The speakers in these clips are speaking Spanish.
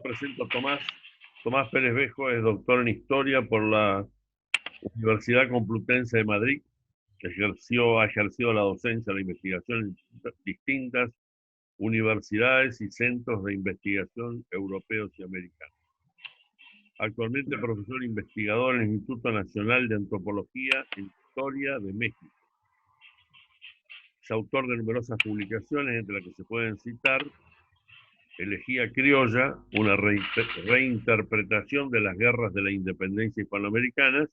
presento a Tomás. Tomás Pérez Bejo es doctor en Historia por la Universidad Complutense de Madrid. Ha ejercido la docencia, la investigación en distintas universidades y centros de investigación europeos y americanos. Actualmente profesor investigador en el Instituto Nacional de Antropología e Historia de México. Es autor de numerosas publicaciones, entre las que se pueden citar Elegía criolla, una reinterpretación de las guerras de la independencia hispanoamericanas,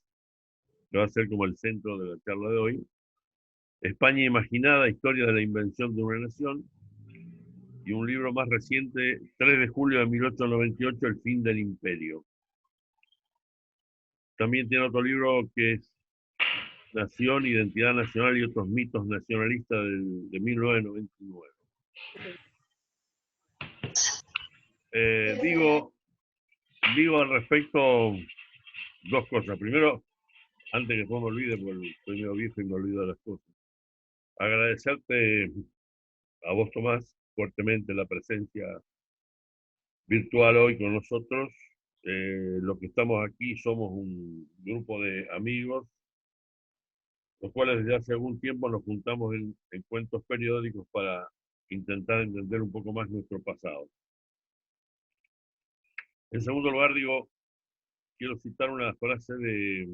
que va a ser como el centro de la charla de hoy. España imaginada, historia de la invención de una nación. Y un libro más reciente, 3 de julio de 1898, El fin del imperio. También tiene otro libro que es Nación, Identidad Nacional y otros mitos nacionalistas de 1999. Digo al respecto dos cosas. Primero, antes que después me olvide, porque estoy medio viejo y me olvido de las cosas. Agradecerte a vos, Tomás, fuertemente la presencia virtual hoy con nosotros. Los que estamos aquí somos un grupo de amigos, los cuales desde hace algún tiempo nos juntamos en encuentros periódicos para intentar entender un poco más nuestro pasado. En segundo lugar, quiero citar una frase de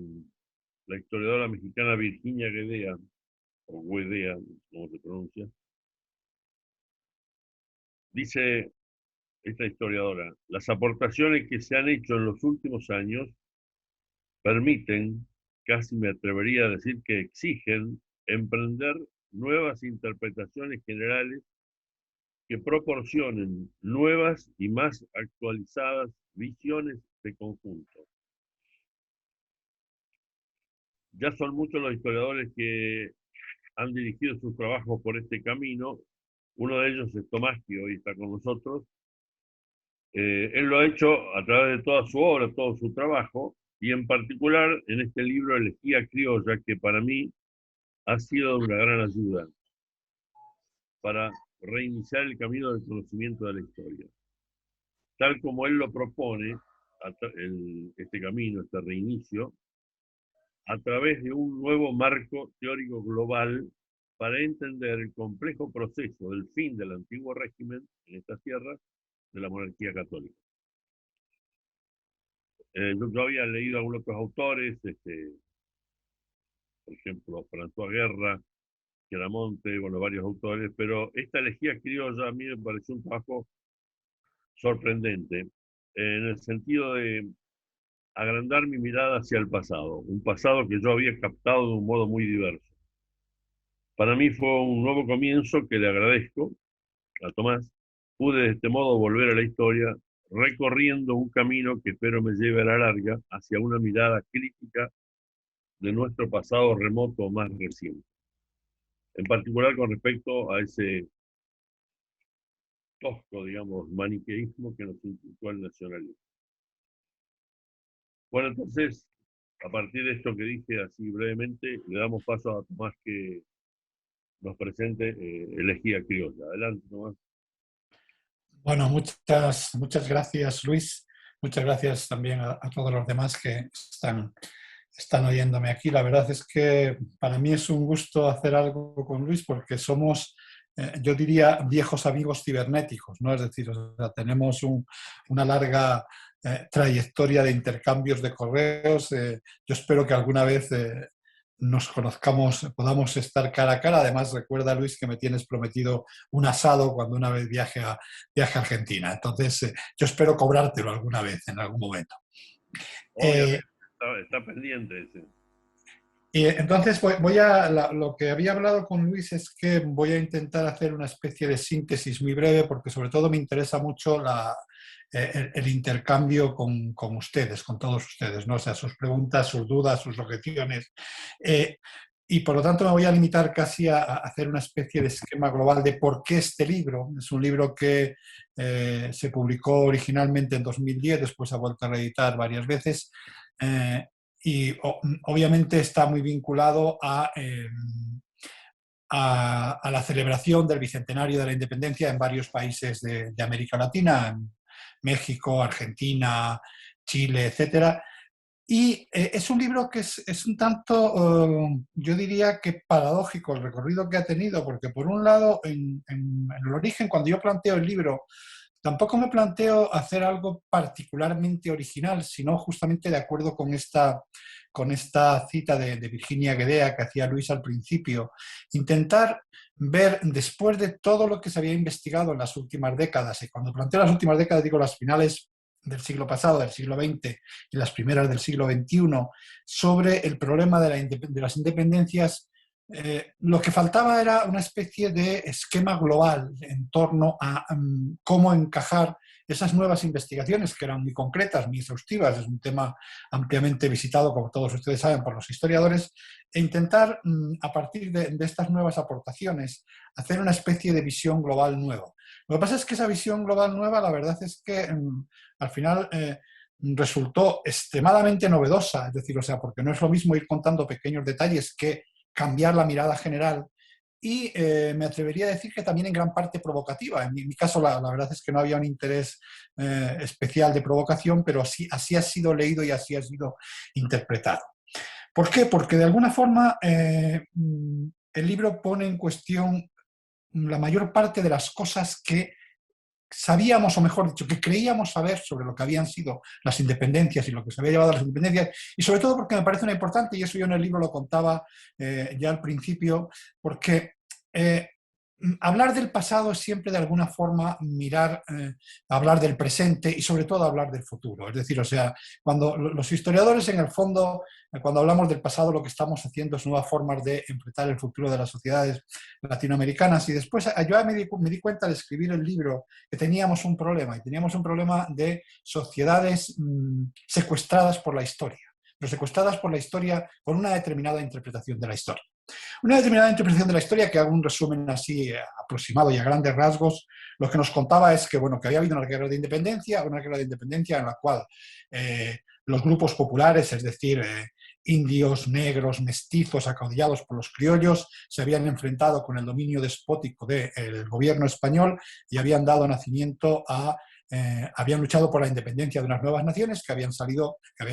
la historiadora mexicana Virginia Guedea, o Guedea, como se pronuncia. Dice esta historiadora: las aportaciones que se han hecho en los últimos años permiten, casi me atrevería a decir que exigen, emprender nuevas interpretaciones generales que proporcionen nuevas y más actualizadas visiones de conjunto. Ya son muchos los historiadores que han dirigido sus trabajos por este camino. Uno de ellos es Tomás, que hoy está con nosotros. Él lo ha hecho a través de toda su obra, todo su trabajo, y en particular en este libro Elegía criolla, que para mí ha sido de una gran ayuda para reiniciar el camino del conocimiento de la historia. Tal como él lo propone, este camino, este reinicio, a través de un nuevo marco teórico global para entender el complejo proceso del fin del antiguo régimen en estas tierras de la monarquía católica. Yo había leído a algunos otros autores, por ejemplo, François Guerra, Chiaramonte, bueno, varios autores, pero esta elegía criolla a mí me pareció un trabajo sorprendente, en el sentido de agrandar mi mirada hacia el pasado, un pasado que yo había captado de un modo muy diverso. Para mí fue un nuevo comienzo que le agradezco a Tomás. Pude de este modo volver a la historia, recorriendo un camino que espero me lleve a la larga hacia una mirada crítica de nuestro pasado remoto o más reciente. En particular con respecto a ese tosco, digamos, maniqueísmo que nos inculcó el nacionalismo. Bueno, entonces, a partir de esto que dije así brevemente, le damos paso a Tomás que nos presente Elegía criolla. Adelante, Tomás. Bueno, muchas gracias, Luis. Muchas gracias también a todos los demás que están oyéndome aquí. La verdad es que para mí es un gusto hacer algo con Luis porque somos, yo diría, viejos amigos cibernéticos, ¿no? Es decir, o sea, tenemos una larga trayectoria de intercambios de correos. Yo espero que alguna vez nos conozcamos, podamos estar cara a cara. Además, recuerda, Luis, que me tienes prometido un asado cuando una vez viaje a Argentina. Entonces, yo espero cobrártelo alguna vez, en algún momento. Obviamente, está pendiente ese. Y entonces lo que había hablado con Luis es que voy a intentar hacer una especie de síntesis muy breve porque sobre todo me interesa mucho el intercambio con ustedes, con todos ustedes, ¿no? O sea, sus preguntas, sus dudas, sus objeciones. Y por lo tanto me voy a limitar casi a hacer una especie de esquema global de por qué este libro. Es un libro que se publicó originalmente en 2010, después ha vuelto a reeditar varias veces. Y obviamente está muy vinculado a la celebración del Bicentenario de la Independencia en varios países de América Latina, México, Argentina, Chile, etcétera. Y es un libro que es un tanto, yo diría que paradójico el recorrido que ha tenido, porque por un lado, en el origen, cuando yo planteo el libro, tampoco me planteo hacer algo particularmente original, sino justamente de acuerdo con esta cita de Virginia Guedea que hacía Luis al principio, intentar ver después de todo lo que se había investigado en las últimas décadas, y cuando planteo las últimas décadas digo las finales del siglo pasado, del siglo XX y las primeras del siglo XXI, sobre el problema de las independencias. Lo que faltaba era una especie de esquema global en torno a cómo encajar esas nuevas investigaciones, que eran muy concretas, muy exhaustivas, es un tema ampliamente visitado, como todos ustedes saben, por los historiadores, e intentar, a partir de estas nuevas aportaciones, hacer una especie de visión global nueva. Lo que pasa es que esa visión global nueva, la verdad es que al final resultó extremadamente novedosa, es decir, o sea, porque no es lo mismo ir contando pequeños detalles que cambiar la mirada general, y me atrevería a decir que también en gran parte provocativa. En mi caso la verdad es que no había un interés especial de provocación, pero así ha sido leído y así ha sido interpretado. ¿Por qué? Porque de alguna forma el libro pone en cuestión la mayor parte de las cosas que sabíamos, o mejor dicho, que creíamos saber sobre lo que habían sido las independencias y lo que se había llevado a las independencias, y sobre todo porque me parece una importante, y eso yo en el libro lo contaba ya al principio, porque hablar del pasado es siempre de alguna forma mirar, hablar del presente y sobre todo hablar del futuro. Es decir, o sea, cuando los historiadores en el fondo, cuando hablamos del pasado, lo que estamos haciendo es nuevas formas de enfrentar el futuro de las sociedades latinoamericanas. Y después yo me di cuenta al escribir el libro que teníamos un problema, y teníamos un problema de sociedades secuestradas por la historia, pero secuestradas por la historia por una determinada interpretación de la historia. Una determinada interpretación de la historia, que hago un resumen así aproximado y a grandes rasgos, lo que nos contaba es que, bueno, que había habido una guerra de independencia en la cual los grupos populares, es decir, indios, negros, mestizos, acaudillados por los criollos, se habían enfrentado con el dominio despótico del gobierno español y habían dado nacimiento a habían luchado por la independencia de unas nuevas naciones que habían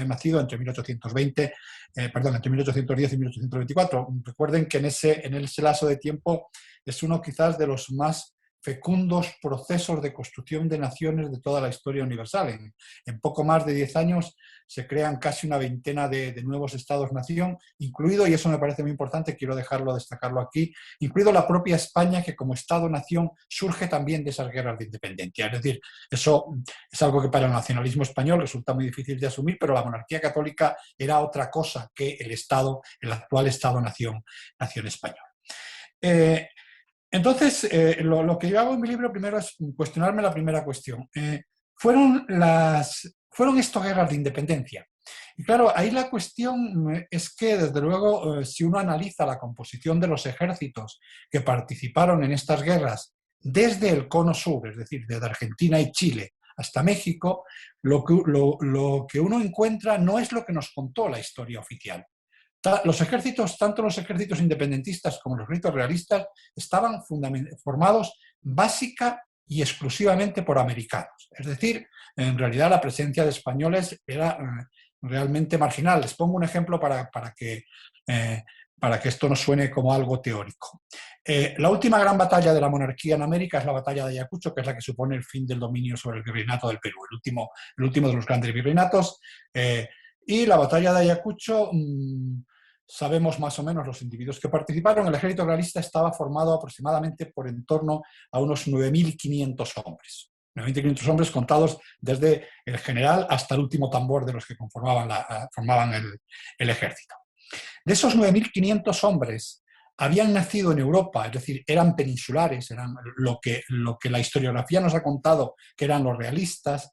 nacido entre 1820, entre 1810 y 1824. Recuerden que en ese lazo de tiempo es uno quizás de los más fecundos procesos de construcción de naciones de toda la historia universal. En poco más de 10 años se crean casi una veintena de nuevos estados-nación, incluido, y eso me parece muy importante, quiero destacarlo aquí, incluido la propia España, que como estado-nación surge también de esas guerras de independencia. Es decir, eso es algo que para el nacionalismo español resulta muy difícil de asumir, pero la monarquía católica era otra cosa que el actual estado-nación español. Entonces, lo que yo hago en mi libro primero es cuestionarme la primera cuestión. ¿Fueron esto guerras de independencia? Y claro, ahí la cuestión es que, desde luego, si uno analiza la composición de los ejércitos que participaron en estas guerras desde el cono sur, es decir, desde Argentina y Chile hasta México, lo que uno encuentra no es lo que nos contó la historia oficial. Los ejércitos, tanto los ejércitos independentistas como los ejércitos realistas, estaban formados básica y exclusivamente por americanos. Es decir, en realidad la presencia de españoles era realmente marginal. Les pongo un ejemplo para que esto no suene como algo teórico. La última gran batalla de la monarquía en América es la batalla de Ayacucho, que es la que supone el fin del dominio sobre el virreinato del Perú, el último de los grandes virreinatos. Y la batalla de Ayacucho, sabemos más o menos los individuos que participaron. El ejército realista estaba formado aproximadamente por en torno a unos 9.500 hombres. 9.500 hombres contados desde el general hasta el último tambor de los que formaban el ejército. De esos 9.500 hombres habían nacido en Europa, es decir, eran peninsulares, eran lo que la historiografía nos ha contado que eran los realistas,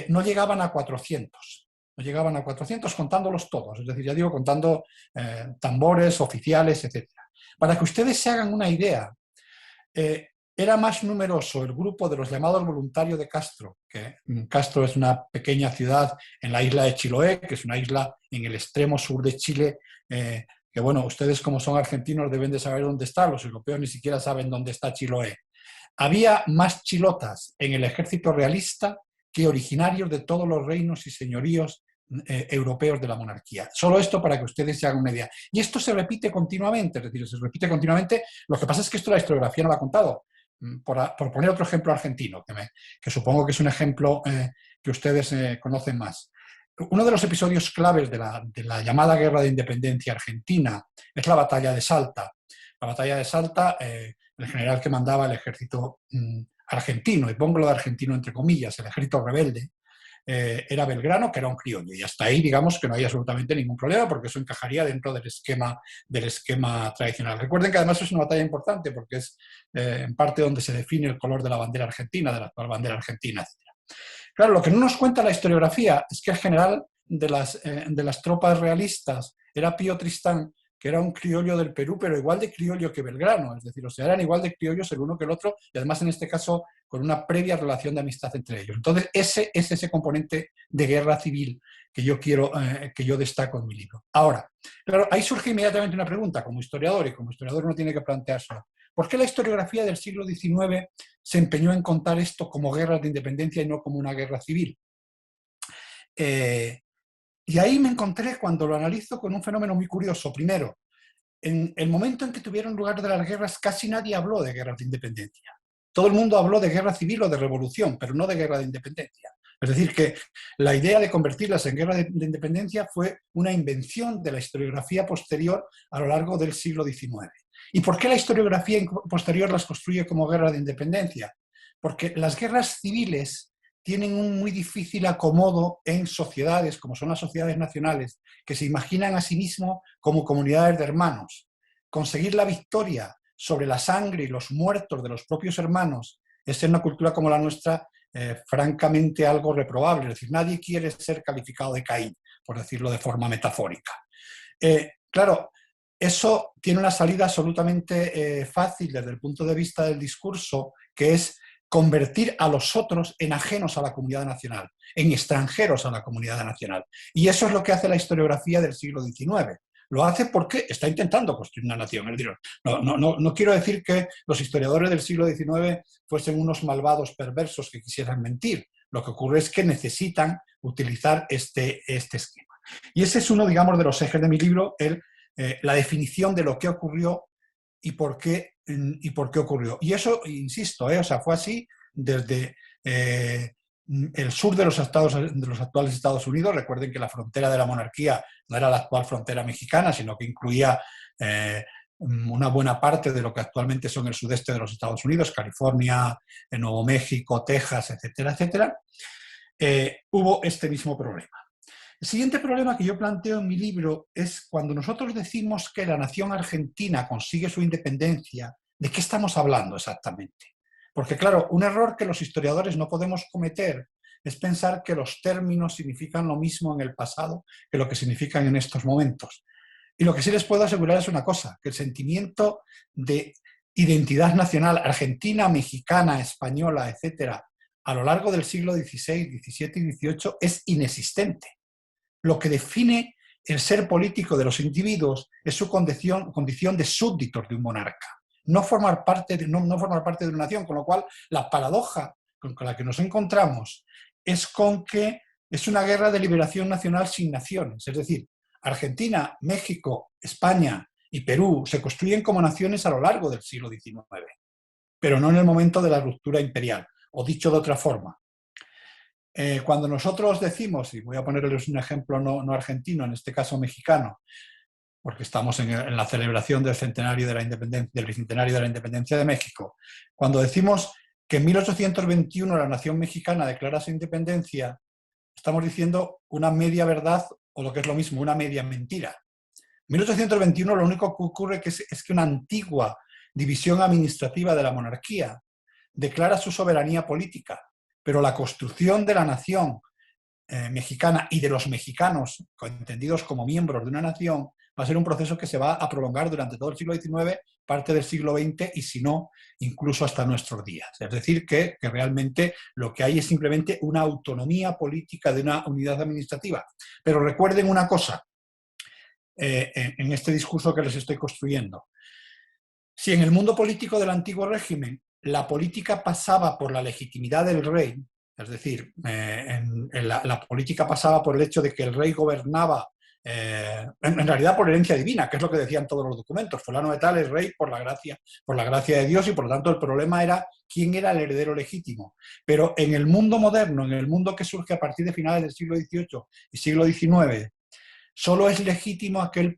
no llegaban a 400. No llegaban a 400 contándolos todos, es decir, ya digo, contando tambores, oficiales, etc. Para que ustedes se hagan una idea, era más numeroso el grupo de los llamados voluntarios de Castro, que Castro es una pequeña ciudad en la isla de Chiloé, que es una isla en el extremo sur de Chile, que bueno, ustedes como son argentinos deben de saber dónde está, los europeos ni siquiera saben dónde está Chiloé. Había más chilotas en el ejército realista que originarios de todos los reinos y señoríos europeos de la monarquía. Solo esto para que ustedes se hagan una idea. Y esto se repite continuamente, es decir, se repite continuamente. Lo que pasa es que esto la historiografía no lo ha contado. Por poner otro ejemplo argentino, que supongo que es un ejemplo que ustedes conocen más. Uno de los episodios claves de la llamada Guerra de Independencia Argentina es la Batalla de Salta. La Batalla de Salta, el general que mandaba el ejército argentino, y pongo lo de argentino entre comillas, el ejército rebelde, era Belgrano, que era un criollo, y hasta ahí digamos que no hay absolutamente ningún problema porque eso encajaría dentro del esquema tradicional. Recuerden que además es una batalla importante porque es en parte donde se define el color de la bandera argentina, de la actual bandera argentina, etc. Claro, lo que no nos cuenta la historiografía es que el general de las tropas realistas era Pío Tristán, que era un criollo del Perú, pero igual de criollo que Belgrano, es decir, o sea, eran igual de criollos el uno que el otro, y además en este caso con una previa relación de amistad entre ellos. Entonces, ese es ese componente de guerra civil que yo destaco en mi libro. Ahora, claro, ahí surge inmediatamente una pregunta, como historiador, y como historiador uno tiene que planteárselo. ¿Por qué la historiografía del siglo XIX se empeñó en contar esto como guerras de independencia y no como una guerra civil? Y ahí me encontré, cuando lo analizo, con un fenómeno muy curioso. Primero, en el momento en que tuvieron lugar de las guerras, casi nadie habló de guerras de independencia. Todo el mundo habló de guerra civil o de revolución, pero no de guerra de independencia. Es decir, que la idea de convertirlas en guerra de independencia fue una invención de la historiografía posterior a lo largo del siglo XIX. ¿Y por qué la historiografía posterior las construye como guerra de independencia? Porque las guerras civiles tienen un muy difícil acomodo en sociedades, como son las sociedades nacionales, que se imaginan a sí mismos como comunidades de hermanos. Conseguir la victoria sobre la sangre y los muertos de los propios hermanos es en una cultura como la nuestra francamente algo reprobable. Es decir, nadie quiere ser calificado de Caín, por decirlo de forma metafórica. Claro, eso tiene una salida absolutamente fácil desde el punto de vista del discurso, que es convertir a los otros en ajenos a la comunidad nacional, en extranjeros a la comunidad nacional. Y eso es lo que hace la historiografía del siglo XIX. Lo hace porque está intentando construir una nación. Es decir, no quiero decir que los historiadores del siglo XIX fuesen unos malvados perversos que quisieran mentir. Lo que ocurre es que necesitan utilizar este esquema. Y ese es uno, digamos, de los ejes de mi libro, la definición de lo que ocurrió y por qué ocurrió. Y eso, insisto, o sea, fue así desde el sur de los actuales Estados Unidos. Recuerden que la frontera de la monarquía no era la actual frontera mexicana, sino que incluía una buena parte de lo que actualmente son el sudeste de los Estados Unidos, California, Nuevo México, Texas, etcétera, etcétera. Hubo este mismo problema. El siguiente problema que yo planteo en mi libro es cuando nosotros decimos que la nación argentina consigue su independencia, ¿de qué estamos hablando exactamente? Porque claro, un error que los historiadores no podemos cometer es pensar que los términos significan lo mismo en el pasado que lo que significan en estos momentos. Y lo que sí les puedo asegurar es una cosa, que el sentimiento de identidad nacional argentina, mexicana, española, etcétera, a lo largo del siglo XVI, XVII y XVIII es inexistente. Lo que define el ser político de los individuos es su condición de súbditos de un monarca, no formar parte de una nación, con lo cual la paradoja con la que nos encontramos es con que es una guerra de liberación nacional sin naciones, es decir, Argentina, México, España y Perú se construyen como naciones a lo largo del siglo XIX, pero no en el momento de la ruptura imperial, o dicho de otra forma. Cuando nosotros decimos, y voy a ponerles un ejemplo no argentino, en este caso mexicano, porque estamos en la celebración del bicentenario de la independencia de México, cuando decimos que en 1821 la nación mexicana declara su independencia, estamos diciendo una media verdad, o lo que es lo mismo, una media mentira. En 1821 lo único que ocurre es que una antigua división administrativa de la monarquía declara su soberanía política, pero la construcción de la nación mexicana y de los mexicanos, entendidos como miembros de una nación, va a ser un proceso que se va a prolongar durante todo el siglo XIX, parte del siglo XX y, si no, incluso hasta nuestros días. Es decir, que realmente lo que hay es simplemente una autonomía política de una unidad administrativa. Pero recuerden una cosa, en este discurso que les estoy construyendo. Si en el mundo político del antiguo régimen la política pasaba por la legitimidad del rey, Es decir, la política pasaba por el hecho de que el rey gobernaba, en realidad por herencia divina, que es lo que decían todos los documentos. Fulano de tal es rey por la gracia de Dios, y por lo tanto el problema era quién era el heredero legítimo. Pero en el mundo moderno, en el mundo que surge a partir de finales del siglo XVIII y siglo XIX, solo es legítimo aquel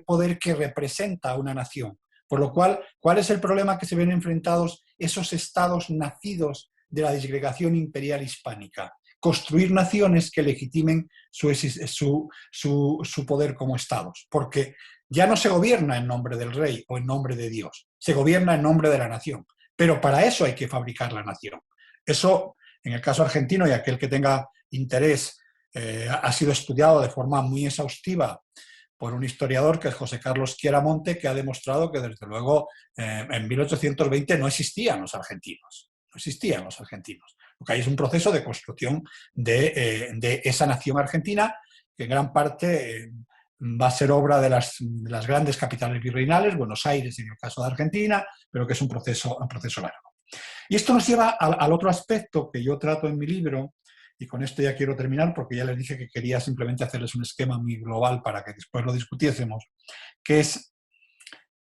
poder que representa a una nación. Por lo cual, ¿cuál es el problema que se ven enfrentados esos estados nacidos de la disgregación imperial hispánica? Construir naciones que legitimen su poder como estados, porque ya no se gobierna en nombre del rey o en nombre de Dios, se gobierna en nombre de la nación, pero para eso hay que fabricar la nación. Eso, en el caso argentino, y aquel que tenga interés, ha sido estudiado de forma muy exhaustiva por un historiador que es José Carlos Chiaramonte, que ha demostrado que desde luego en 1820 no existían los argentinos. No existían los argentinos. Lo que hay es un proceso de construcción de esa nación argentina, que en gran parte va a ser obra de las grandes capitales virreinales, Buenos Aires en el caso de Argentina, pero que es un proceso largo. Y esto nos lleva al otro aspecto que yo trato en mi libro, y con esto ya quiero terminar porque ya les dije que quería simplemente hacerles un esquema muy global para que después lo discutiésemos, que es,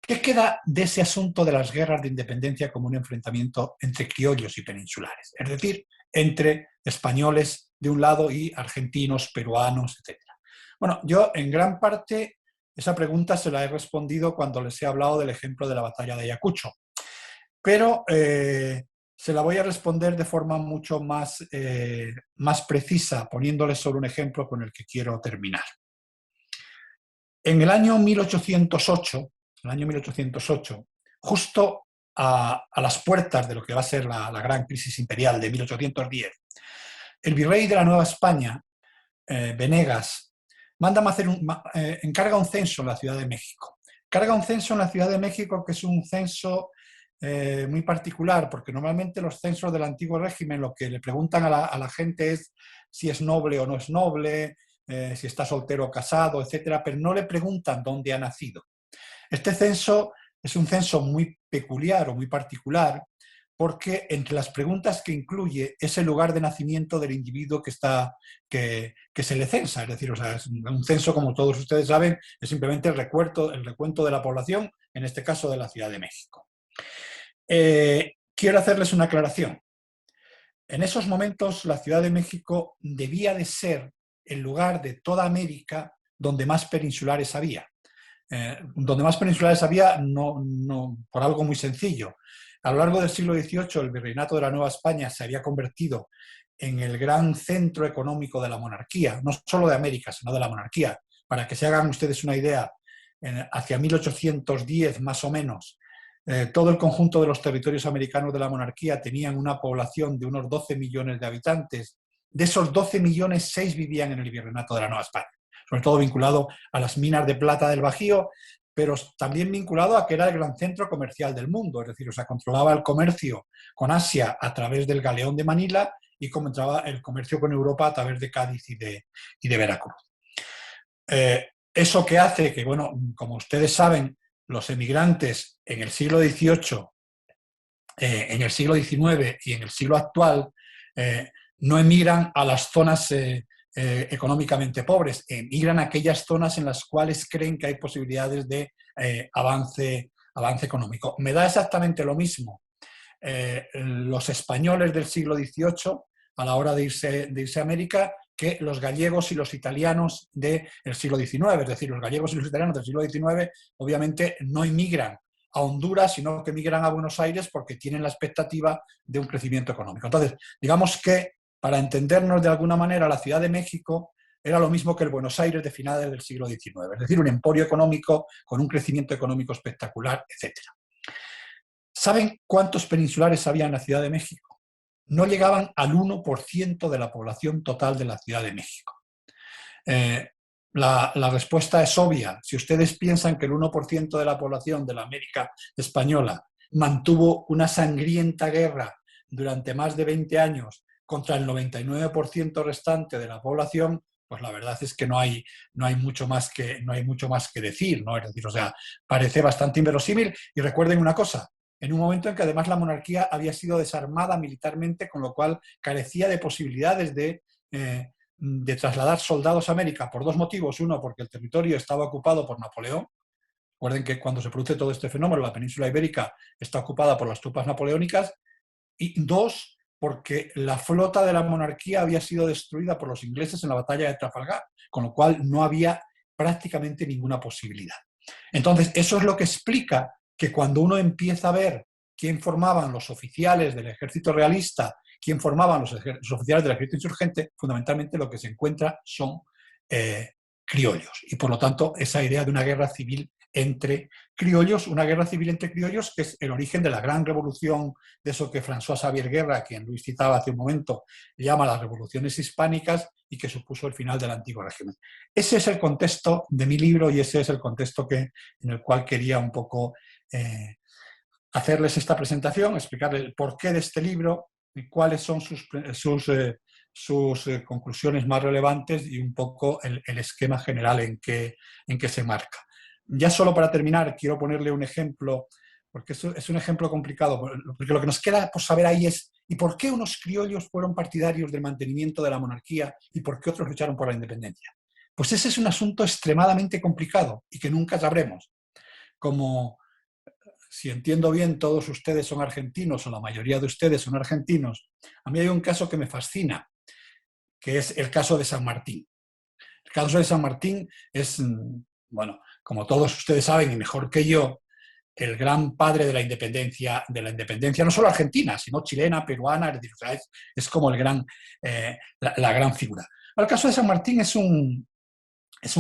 ¿qué queda de ese asunto de las guerras de independencia como un enfrentamiento entre criollos y peninsulares? Es decir, entre españoles de un lado y argentinos, peruanos, etc. Bueno, yo en gran parte esa pregunta se la he respondido cuando les he hablado del ejemplo de la batalla de Ayacucho, pero se la voy a responder de forma mucho más precisa, poniéndoles sobre un ejemplo con el que quiero terminar. En el año 1808, justo a las puertas de lo que va a ser la gran crisis imperial de 1810, el virrey de la Nueva España, Venegas, encarga un censo en la Ciudad de México. Carga un censo en la Ciudad de México que es un censo muy particular, porque normalmente los censos del antiguo régimen lo que le preguntan a la gente es si es noble o no es noble, si está soltero o casado, etcétera, pero no le preguntan dónde ha nacido. Este censo es un censo muy peculiar o muy particular, porque entre las preguntas que incluye es el lugar de nacimiento del individuo que se le censa. Es decir, o sea, es un censo, como todos ustedes saben, es simplemente el recuento de la población, en este caso de la Ciudad de México. Quiero hacerles una aclaración. En esos momentos la Ciudad de México debía de ser el lugar de toda América donde más peninsulares había. Donde más peninsulares había no, por algo muy sencillo. A lo largo del siglo XVIII el virreinato de la Nueva España se había convertido en el gran centro económico de la monarquía, no solo de América, sino de la monarquía. Para que se hagan ustedes una idea, hacia 1810 más o menos, todo el conjunto de los territorios americanos de la monarquía tenían una población de unos 12 millones de habitantes. De esos 12 millones, 6 vivían en el virreinato de la Nueva España, sobre todo vinculado a las minas de plata del Bajío, pero también vinculado a que era el gran centro comercial del mundo, es decir, o sea, controlaba el comercio con Asia a través del galeón de Manila y controlaba el comercio con Europa a través de Cádiz y de Veracruz. Eso que hace que, bueno, como ustedes saben, los emigrantes en el siglo XVIII, en el siglo XIX y en el siglo actual no emigran a las zonas económicamente pobres, emigran a aquellas zonas en las cuales creen que hay posibilidades de avance económico. Me da exactamente lo mismo los españoles del siglo XVIII a la hora de irse a América que los gallegos y los italianos del siglo XIX. Es decir, los gallegos y los italianos del siglo XIX obviamente no emigran a Honduras, sino que emigran a Buenos Aires porque tienen la expectativa de un crecimiento económico. Entonces, digamos que, para entendernos de alguna manera, la Ciudad de México era lo mismo que el Buenos Aires de finales del siglo XIX, es decir, un emporio económico con un crecimiento económico espectacular, etc. ¿Saben cuántos peninsulares había en la Ciudad de México? No llegaban al 1% de la población total de la Ciudad de México. La respuesta es obvia. Si ustedes piensan que el 1% de la población de la América española mantuvo una sangrienta guerra durante más de 20 años contra el 99% restante de la población, pues la verdad es que no hay mucho más que decir, ¿no? Es decir, o sea, parece bastante inverosímil. Y recuerden una cosa, en un momento en que además la monarquía había sido desarmada militarmente, con lo cual carecía de posibilidades de trasladar soldados a América por dos motivos. Uno, porque el territorio estaba ocupado por Napoleón. Recuerden que cuando se produce todo este fenómeno, la península ibérica está ocupada por las tropas napoleónicas. Y dos, porque la flota de la monarquía había sido destruida por los ingleses en la batalla de Trafalgar, con lo cual no había prácticamente ninguna posibilidad. Entonces, eso es lo que explica que cuando uno empieza a ver quién formaban los oficiales del ejército realista, quién formaban los oficiales del ejército insurgente, fundamentalmente lo que se encuentra son criollos. Y por lo tanto, esa idea de una guerra civil entre criollos, una guerra civil entre criollos, que es el origen de la gran revolución, de eso que François Xavier Guerra, quien Luis citaba hace un momento, llama las revoluciones hispánicas y que supuso el final del antiguo régimen. Ese es el contexto de mi libro y ese es el contexto en el cual quería un poco hacerles esta presentación, explicarles el porqué de este libro y cuáles son sus conclusiones más relevantes y un poco el esquema general en que se marca. Ya solo para terminar, quiero ponerle un ejemplo, porque es un ejemplo complicado, porque lo que nos queda por saber ahí es ¿y por qué unos criollos fueron partidarios del mantenimiento de la monarquía y por qué otros lucharon por la independencia? Pues ese es un asunto extremadamente complicado y que nunca sabremos. Como, si entiendo bien, todos ustedes son argentinos o la mayoría de ustedes son argentinos, a mí hay un caso que me fascina, que es el caso de San Martín. El caso de San Martín es, bueno, como todos ustedes saben y mejor que yo, el gran padre de la independencia no solo argentina, sino chilena, peruana, es decir, o sea, es como el gran, la gran figura. El caso de San Martín es un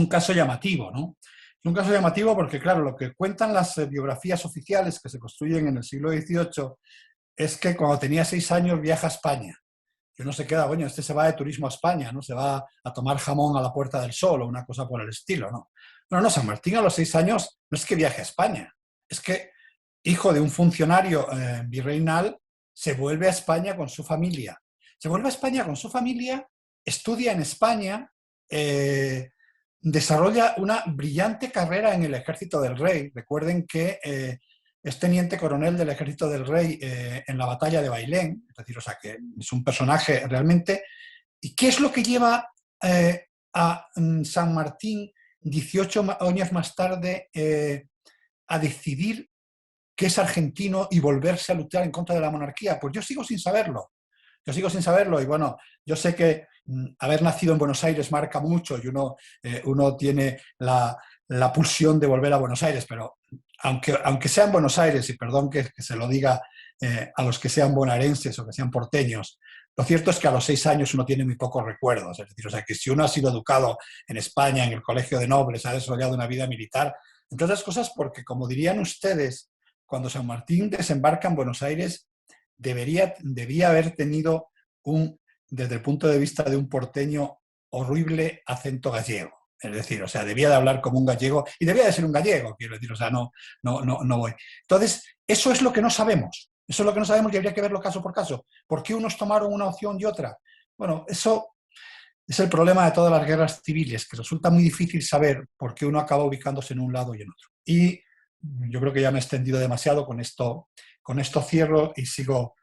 caso llamativo, ¿no? Es un caso llamativo porque, claro, lo que cuentan las biografías oficiales que se construyen en el siglo XVIII es que cuando tenía 6 años viaja a España. Y uno se queda, bueno, este se va de turismo a España, ¿no? Se va a tomar jamón a la Puerta del Sol o una cosa por el estilo, ¿no? No, San Martín a los 6 años no es que viaje a España, es que, hijo de un funcionario virreinal, se vuelve a España con su familia. Se vuelve a España con su familia, estudia en España, desarrolla una brillante carrera en el ejército del rey. Recuerden que es teniente coronel del ejército del rey en la batalla de Bailén, es decir, o sea, que es un personaje realmente. ¿Y qué es lo que lleva a San Martín 18 años más tarde a decidir que es argentino y volverse a luchar en contra de la monarquía? Pues yo sigo sin saberlo. Yo sigo sin saberlo y bueno, yo sé que haber nacido en Buenos Aires marca mucho y uno tiene la pulsión de volver a Buenos Aires, pero aunque sea en Buenos Aires, y perdón que se lo diga a los que sean bonaerenses o que sean porteños, lo cierto es que a los 6 años uno tiene muy pocos recuerdos. Es decir, o sea, que si uno ha sido educado en España, en el colegio de nobles, ha desarrollado una vida militar, entre otras cosas porque, como dirían ustedes, cuando San Martín desembarca en Buenos Aires, debía haber tenido desde el punto de vista de un porteño, horrible acento gallego. Es decir, o sea, debía de hablar como un gallego y debía de ser un gallego, quiero decir, o sea, no voy. Entonces, eso es lo que no sabemos. Eso es lo que no sabemos y habría que verlo caso por caso. ¿Por qué unos tomaron una opción y otra? Bueno, eso es el problema de todas las guerras civiles, que resulta muy difícil saber por qué uno acaba ubicándose en un lado y en otro. Y yo creo que ya me he extendido demasiado, con esto cierro y sigo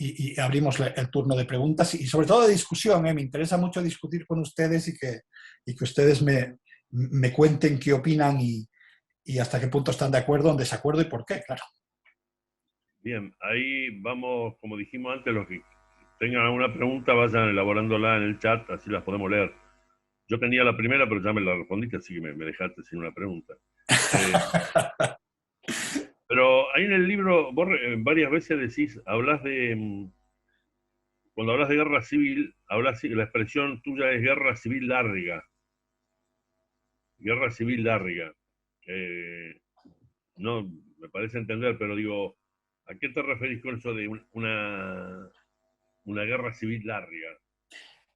y abrimos el turno de preguntas y sobre todo de discusión. Me interesa mucho discutir con ustedes y que ustedes me cuenten qué opinan y hasta qué punto están de acuerdo o en desacuerdo y por qué, claro. Bien, ahí vamos, como dijimos antes, los que tengan alguna pregunta vayan elaborándola en el chat, así las podemos leer. Yo tenía la primera, pero ya me la respondiste, así que me dejaste sin una pregunta. Pero ahí en el libro, vos varias veces decís, hablas de, cuando hablas de guerra civil, la expresión tuya es guerra civil larga. Guerra civil larga. No me parece entender, pero digo, ¿a qué te referís con eso de una guerra civil larga?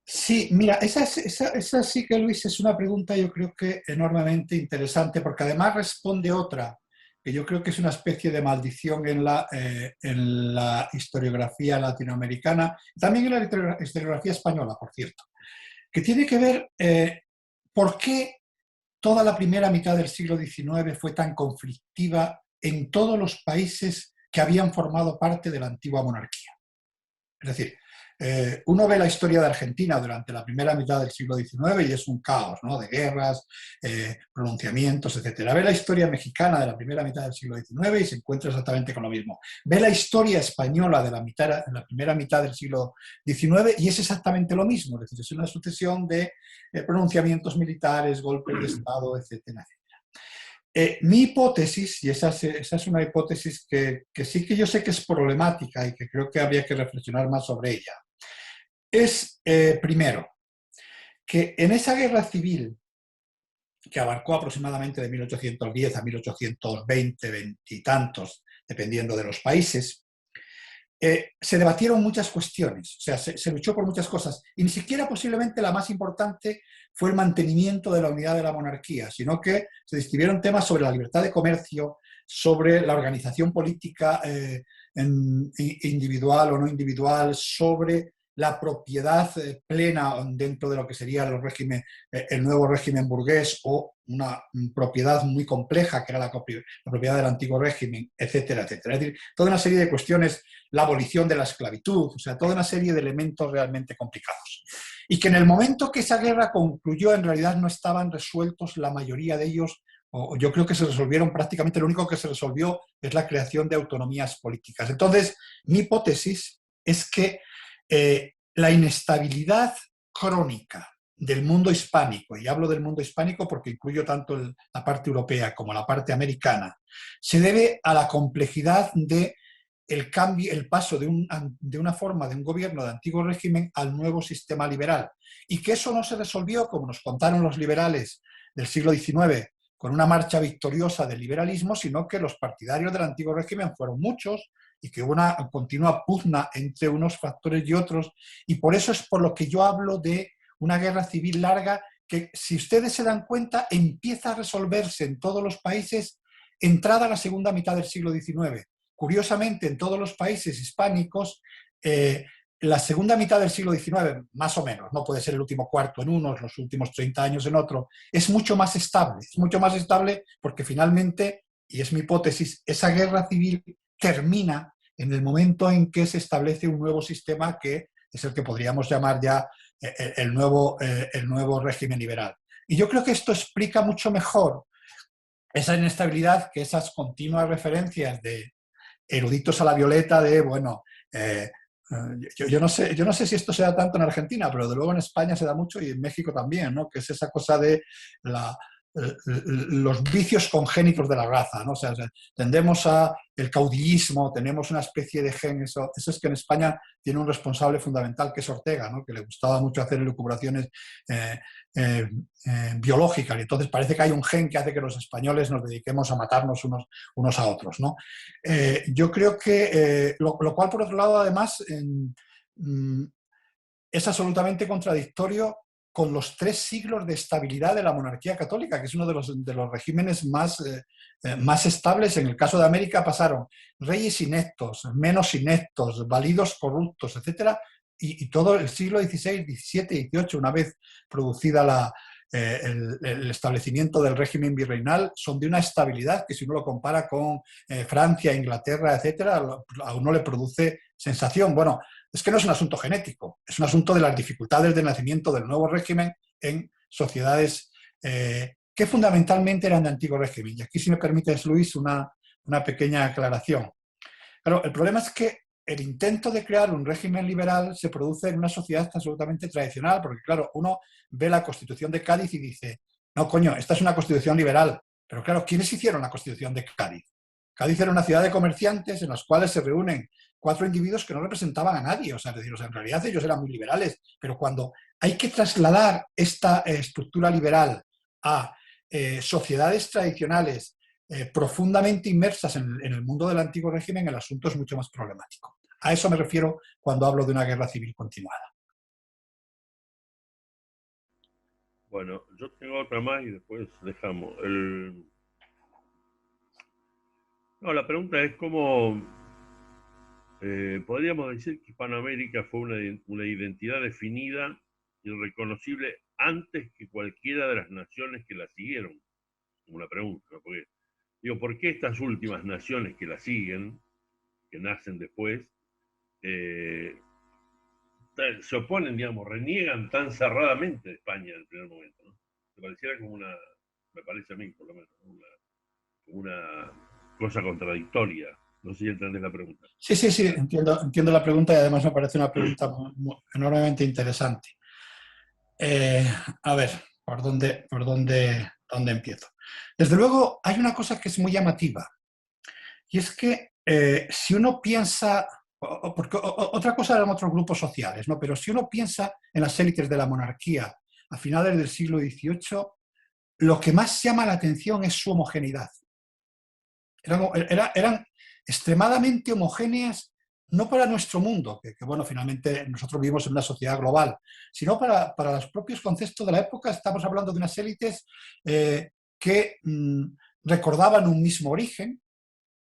Sí, mira, esa sí que, Luis, es una pregunta yo creo que enormemente interesante, porque además responde otra, que yo creo que es una especie de maldición en la historiografía latinoamericana, también en la historiografía española, por cierto, que tiene que ver por qué toda la primera mitad del siglo XIX fue tan conflictiva en todos los países que habían formado parte de la antigua monarquía. Es decir, uno ve la historia de Argentina durante la primera mitad del siglo XIX y es un caos, ¿no? De guerras, pronunciamientos, etc. Ve la historia mexicana de la primera mitad del siglo XIX y se encuentra exactamente con lo mismo. Ve la historia española de la primera mitad del siglo XIX y es exactamente lo mismo. Es decir, es una sucesión de pronunciamientos militares, golpes de Estado, etcétera. Mi hipótesis, y esa es una hipótesis que sí que yo sé que es problemática y que creo que habría que reflexionar más sobre ella, es, primero, que en esa guerra civil que abarcó aproximadamente de 1810 a 1820, veintitantos, dependiendo de los países, se debatieron muchas cuestiones, o sea, se luchó por muchas cosas, y ni siquiera posiblemente la más importante fue el mantenimiento de la unidad de la monarquía, sino que se discutieron temas sobre la libertad de comercio, sobre la organización política individual o no individual, sobre la propiedad plena dentro de lo que sería el nuevo régimen burgués o una propiedad muy compleja que era la propiedad del antiguo régimen, etcétera, etcétera. Es decir, toda una serie de cuestiones, la abolición de la esclavitud, o sea, toda una serie de elementos realmente complicados. Y que en el momento que esa guerra concluyó, en realidad no estaban resueltos la mayoría de ellos, o yo creo que se resolvieron prácticamente, lo único que se resolvió es la creación de autonomías políticas. Entonces, mi hipótesis es que la inestabilidad crónica del mundo hispánico, y hablo del mundo hispánico porque incluyo tanto la parte europea como la parte americana, se debe a la complejidad de el paso de una forma de un gobierno de antiguo régimen al nuevo sistema liberal. Y que eso no se resolvió, como nos contaron los liberales del siglo XIX, con una marcha victoriosa del liberalismo, sino que los partidarios del antiguo régimen fueron muchos y que hubo una continua pugna entre unos factores y otros. Y por eso es por lo que yo hablo de una guerra civil larga que, si ustedes se dan cuenta, empieza a resolverse en todos los países entrada la segunda mitad del siglo XIX. Curiosamente, en todos los países hispánicos, la segunda mitad del siglo XIX, más o menos, no puede ser el último cuarto en unos, los últimos 30 años en otro, es mucho más estable porque finalmente, y es mi hipótesis, esa guerra civil termina en el momento en que se establece un nuevo sistema que es el que podríamos llamar ya el nuevo régimen liberal. Y yo creo que esto explica mucho mejor esa inestabilidad que esas continuas referencias de eruditos a la violeta de, bueno, yo no sé si esto se da tanto en Argentina, pero de luego en España se da mucho y en México también, ¿no? Que es esa cosa de los vicios congénitos de la raza, ¿no? O sea, tendemos a el caudillismo, tenemos una especie de gen, eso es que en España tiene un responsable fundamental que es Ortega, ¿no? Que le gustaba mucho hacer elucubraciones biológicas, y entonces parece que hay un gen que hace que los españoles nos dediquemos a matarnos unos a otros, ¿no? Yo creo que, lo cual por otro lado además es absolutamente contradictorio con los 3 siglos de estabilidad de la monarquía católica, que es uno de los regímenes más estables. En el caso de América pasaron reyes ineptos, menos ineptos, validos corruptos, etc. Y todo el siglo XVI, XVII, XVIII, una vez producida el establecimiento del régimen virreinal, son de una estabilidad que, si uno lo compara con Francia, Inglaterra, etcétera, a uno le produce sensación. Bueno, es que no es un asunto genético, es un asunto de las dificultades del nacimiento del nuevo régimen en sociedades que fundamentalmente eran de antiguo régimen. Y aquí, si me permites, Luis, una pequeña aclaración. Claro, el problema es que el intento de crear un régimen liberal se produce en una sociedad absolutamente tradicional, porque claro, uno ve la Constitución de Cádiz y dice, no, coño, esta es una Constitución liberal. Pero claro, ¿quiénes hicieron la Constitución de Cádiz? Cádiz era una ciudad de comerciantes en las cuales se reúnen 4 individuos que no representaban a nadie. O sea, es decir, en realidad ellos eran muy liberales, pero cuando hay que trasladar esta estructura liberal a sociedades tradicionales profundamente inmersas en el mundo del antiguo régimen, el asunto es mucho más problemático. A eso me refiero cuando hablo de una guerra civil continuada. Bueno, yo tengo otra más y después dejamos. No, la pregunta es cómo podríamos decir que Hispanoamérica fue una identidad definida y reconocible antes que cualquiera de las naciones que la siguieron. Como una pregunta, porque digo, ¿por qué estas últimas naciones que la siguen que nacen después, eh, se oponen, digamos, reniegan tan cerradamente de España en el primer momento, ¿no? Me pareciera como una, me parece a mí por lo menos, una cosa contradictoria. No sé si entendés la pregunta. Sí, sí, sí, entiendo la pregunta y además me parece una pregunta enormemente interesante. Eh, a ver, ¿por dónde empiezo? Desde luego, hay una cosa que es muy llamativa y es que si uno piensa, porque otra cosa eran otros grupos sociales, ¿no? Pero si uno piensa en las élites de la monarquía a finales del siglo XVIII, lo que más llama la atención es su homogeneidad. Eran extremadamente homogéneas, no para nuestro mundo, que, bueno, finalmente nosotros vivimos en una sociedad global, sino para los propios conceptos de la época. Estamos hablando de unas élites que recordaban un mismo origen.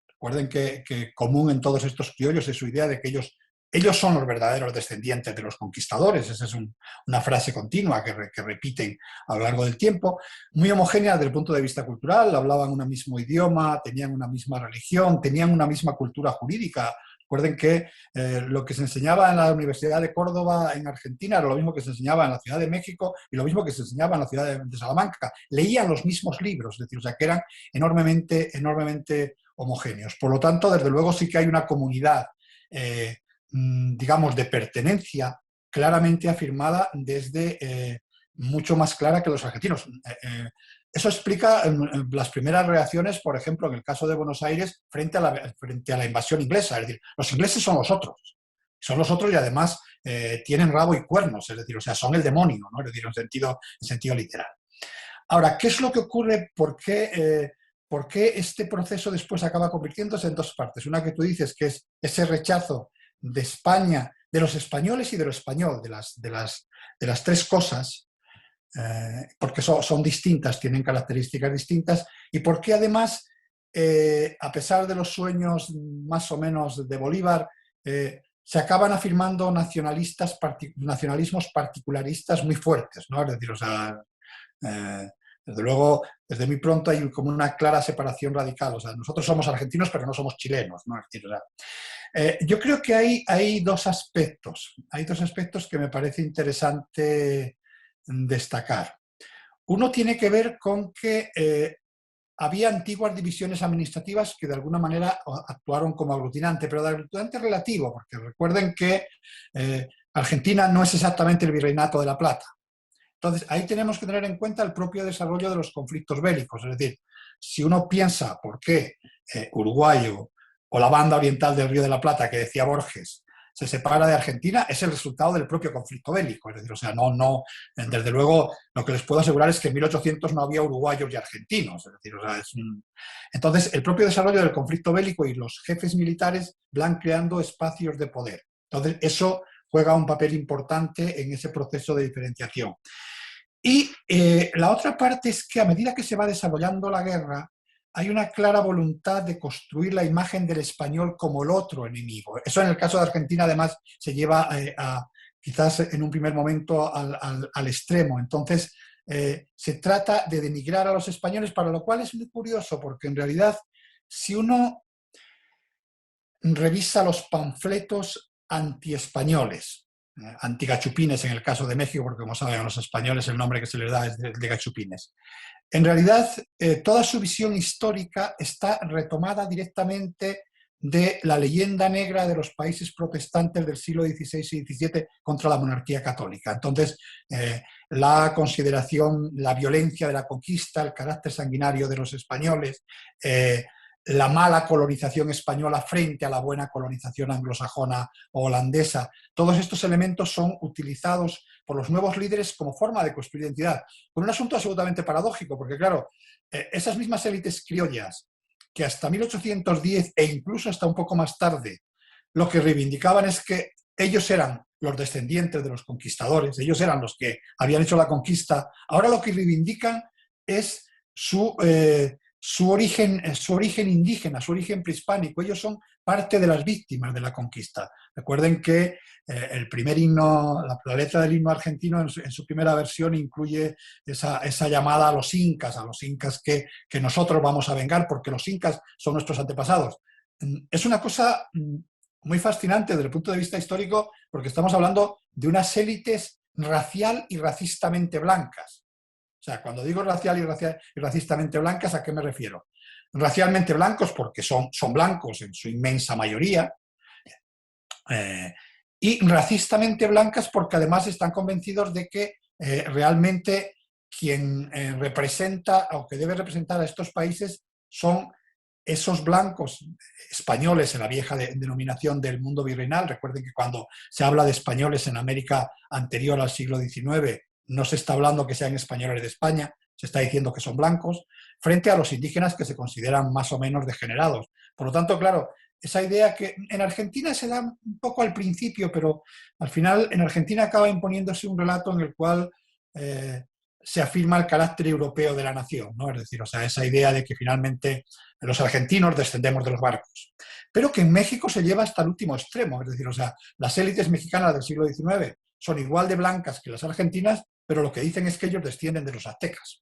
Recuerden que común en todos estos criollos es su idea de que ellos son los verdaderos descendientes de los conquistadores. Esa es una frase continua que repiten a lo largo del tiempo. Muy homogénea desde el punto de vista cultural, hablaban un mismo idioma, tenían una misma religión, tenían una misma cultura jurídica. Recuerden que lo que se enseñaba en la Universidad de Córdoba en Argentina era lo mismo que se enseñaba en la Ciudad de México y lo mismo que se enseñaba en la ciudad de Salamanca. Leían los mismos libros, es decir, o sea, que eran enormemente homogéneos. Por lo tanto, desde luego sí que hay una comunidad, digamos, de pertenencia claramente afirmada desde mucho más clara que los argentinos. Eso explica las primeras reacciones, por ejemplo, en el caso de Buenos Aires, frente a la invasión inglesa. Es decir, los ingleses son los otros. Son los otros y además tienen rabo y cuernos, es decir, o sea, son el demonio, ¿no? Es decir, en sentido literal. Ahora, ¿qué es lo que ocurre? ¿Por qué este proceso después acaba convirtiéndose en dos partes? Una que tú dices, que es ese rechazo de España, de los españoles y de lo español, de las tres cosas, porque son distintas, tienen características distintas, y por qué además, a pesar de los sueños más o menos de Bolívar, se acaban afirmando nacionalismos particularistas muy fuertes, ¿no? Es decir, o sea, desde luego, desde muy pronto hay como una clara separación radical. O sea, nosotros somos argentinos, pero no somos chilenos, ¿no? Es decir, o sea, yo creo que hay dos aspectos. Hay dos aspectos que me parece interesante destacar. Uno tiene que ver con que había antiguas divisiones administrativas que de alguna manera actuaron como aglutinante, pero de aglutinante relativo, porque recuerden que Argentina no es exactamente el Virreinato de la Plata. Entonces, ahí tenemos que tener en cuenta el propio desarrollo de los conflictos bélicos. Es decir, si uno piensa por qué Uruguay o la banda oriental del Río de la Plata, que decía Borges, se separa de Argentina, es el resultado del propio conflicto bélico. Es decir, o sea, desde luego, lo que les puedo asegurar es que en 1800 no había uruguayos y argentinos. Es decir, o sea, entonces, el propio desarrollo del conflicto bélico y los jefes militares van creando espacios de poder. Entonces, eso juega un papel importante en ese proceso de diferenciación. Y la otra parte es que a medida que se va desarrollando la guerra, hay una clara voluntad de construir la imagen del español como el otro enemigo. Eso en el caso de Argentina además se lleva quizás en un primer momento al extremo. Entonces se trata de denigrar a los españoles, para lo cual es muy curioso, porque en realidad si uno revisa los panfletos antiespañoles, antigachupines en el caso de México, porque como saben a los españoles el nombre que se les da es de gachupines. En realidad, toda su visión histórica está retomada directamente de la leyenda negra de los países protestantes del siglo XVI y XVII contra la monarquía católica. Entonces, la consideración, la violencia de la conquista, el carácter sanguinario de los españoles, la mala colonización española frente a la buena colonización anglosajona o holandesa. Todos estos elementos son utilizados por los nuevos líderes como forma de construir identidad, con un asunto absolutamente paradójico, porque claro, esas mismas élites criollas que hasta 1810 e incluso hasta un poco más tarde lo que reivindicaban es que ellos eran los descendientes de los conquistadores, ellos eran los que habían hecho la conquista, ahora lo que reivindican es su origen indígena, su origen prehispánico. Ellos son parte de las víctimas de la conquista. Recuerden que el primer himno, la letra del himno argentino en su primera versión incluye esa llamada a los incas que nosotros vamos a vengar porque los incas son nuestros antepasados. es una cosa muy fascinante desde el punto de vista histórico, porque estamos hablando de unas élites racial y racistamente blancas. O sea, cuando digo racial y racistamente blancas, ¿a qué me refiero? Racialmente blancos porque son blancos en su inmensa mayoría, eh, y racistamente blancas porque además están convencidos de que realmente quien representa o que debe representar a estos países son esos blancos españoles en la vieja denominación del mundo virreinal. Recuerden que cuando se habla de españoles en América anterior al siglo XIX, no se está hablando que sean españoles de España, se está diciendo que son blancos, frente a los indígenas que se consideran más o menos degenerados. Por lo tanto, claro, esa idea que en Argentina se da un poco al principio, pero al final en Argentina acaba imponiéndose un relato en el cual se afirma el carácter europeo de la nación, ¿no? Es decir, o sea, esa idea de que finalmente los argentinos descendemos de los barcos. Pero que en México se lleva hasta el último extremo, es decir, o sea, las élites mexicanas del siglo XIX son igual de blancas que las argentinas, pero lo que dicen es que ellos descienden de los aztecas.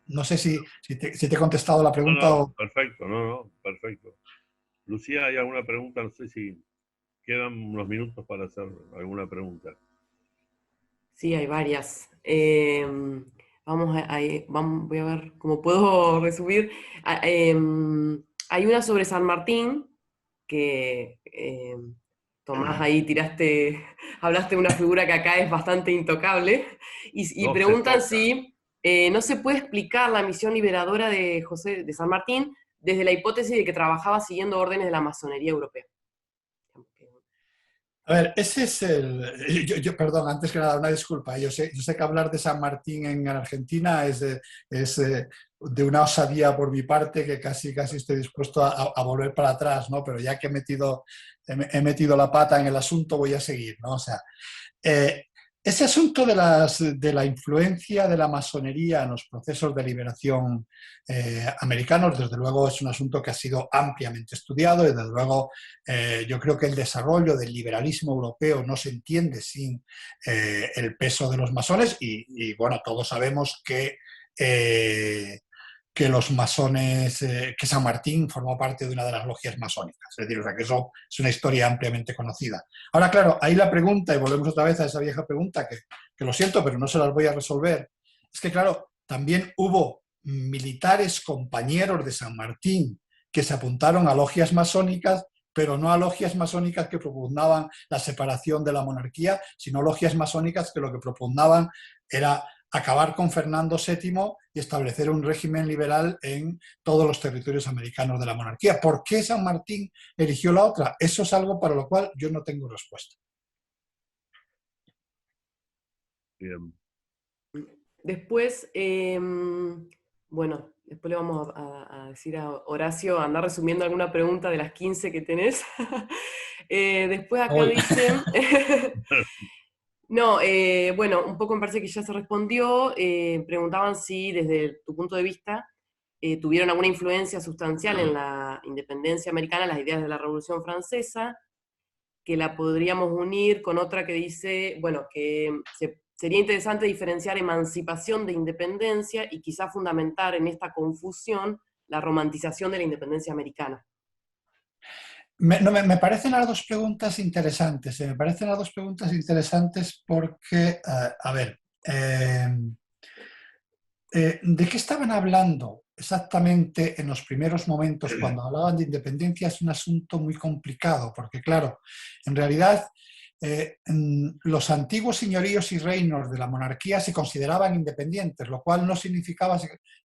No sé si te he contestado la pregunta No, o... perfecto, perfecto. Lucía, ¿hay alguna pregunta? No sé si quedan unos minutos para hacer alguna pregunta. Sí, hay varias. Voy a ver cómo puedo resumir. Hay una sobre San Martín, que Tomás ahí hablaste de una figura que acá es bastante intocable, y preguntan si no se puede explicar la misión liberadora de José de San Martín desde la hipótesis de que trabajaba siguiendo órdenes de la masonería europea. A ver, ese es perdón, antes que nada, una disculpa. Yo sé que hablar de San Martín en Argentina es de una osadía por mi parte que casi estoy dispuesto a volver para atrás, ¿no? Pero ya que he metido la pata en el asunto, voy a seguir, ¿no? O sea, ese asunto de la influencia de la masonería en los procesos de liberación americanos, desde luego es un asunto que ha sido ampliamente estudiado y desde luego yo creo que el desarrollo del liberalismo europeo no se entiende sin el peso de los masones y bueno, todos sabemos que los masones, que San Martín formó parte de una de las logias masónicas. Es decir, o sea, que eso es una historia ampliamente conocida. Ahora, claro, ahí la pregunta, y volvemos otra vez a esa vieja pregunta, que lo siento, pero no se las voy a resolver, es que, claro, también hubo militares compañeros de San Martín que se apuntaron a logias masónicas, pero no a logias masónicas que propugnaban la separación de la monarquía, sino logias masónicas que lo que propugnaban era acabar con Fernando VII y establecer un régimen liberal en todos los territorios americanos de la monarquía. ¿Por qué San Martín eligió la otra? Eso es algo para lo cual yo no tengo respuesta. Bien. Después, bueno, después le vamos a decir a Horacio, anda resumiendo alguna pregunta de las 15 que tenés. Después acá dicen... No, bueno, un poco me parece que ya se respondió. Preguntaban si desde tu punto de vista tuvieron alguna influencia sustancial en la independencia americana, las ideas de la Revolución Francesa, que la podríamos unir con otra que dice, bueno, que sería interesante diferenciar emancipación de independencia y quizá fundamentar en esta confusión la romantización de la independencia americana. Me parecen las dos preguntas interesantes. Me parecen las dos preguntas interesantes porque, a ver, ¿de qué estaban hablando exactamente en los primeros momentos cuando hablaban de independencia? Es un asunto muy complicado porque, claro, en realidad los antiguos señoríos y reinos de la monarquía se consideraban independientes, lo cual no significaba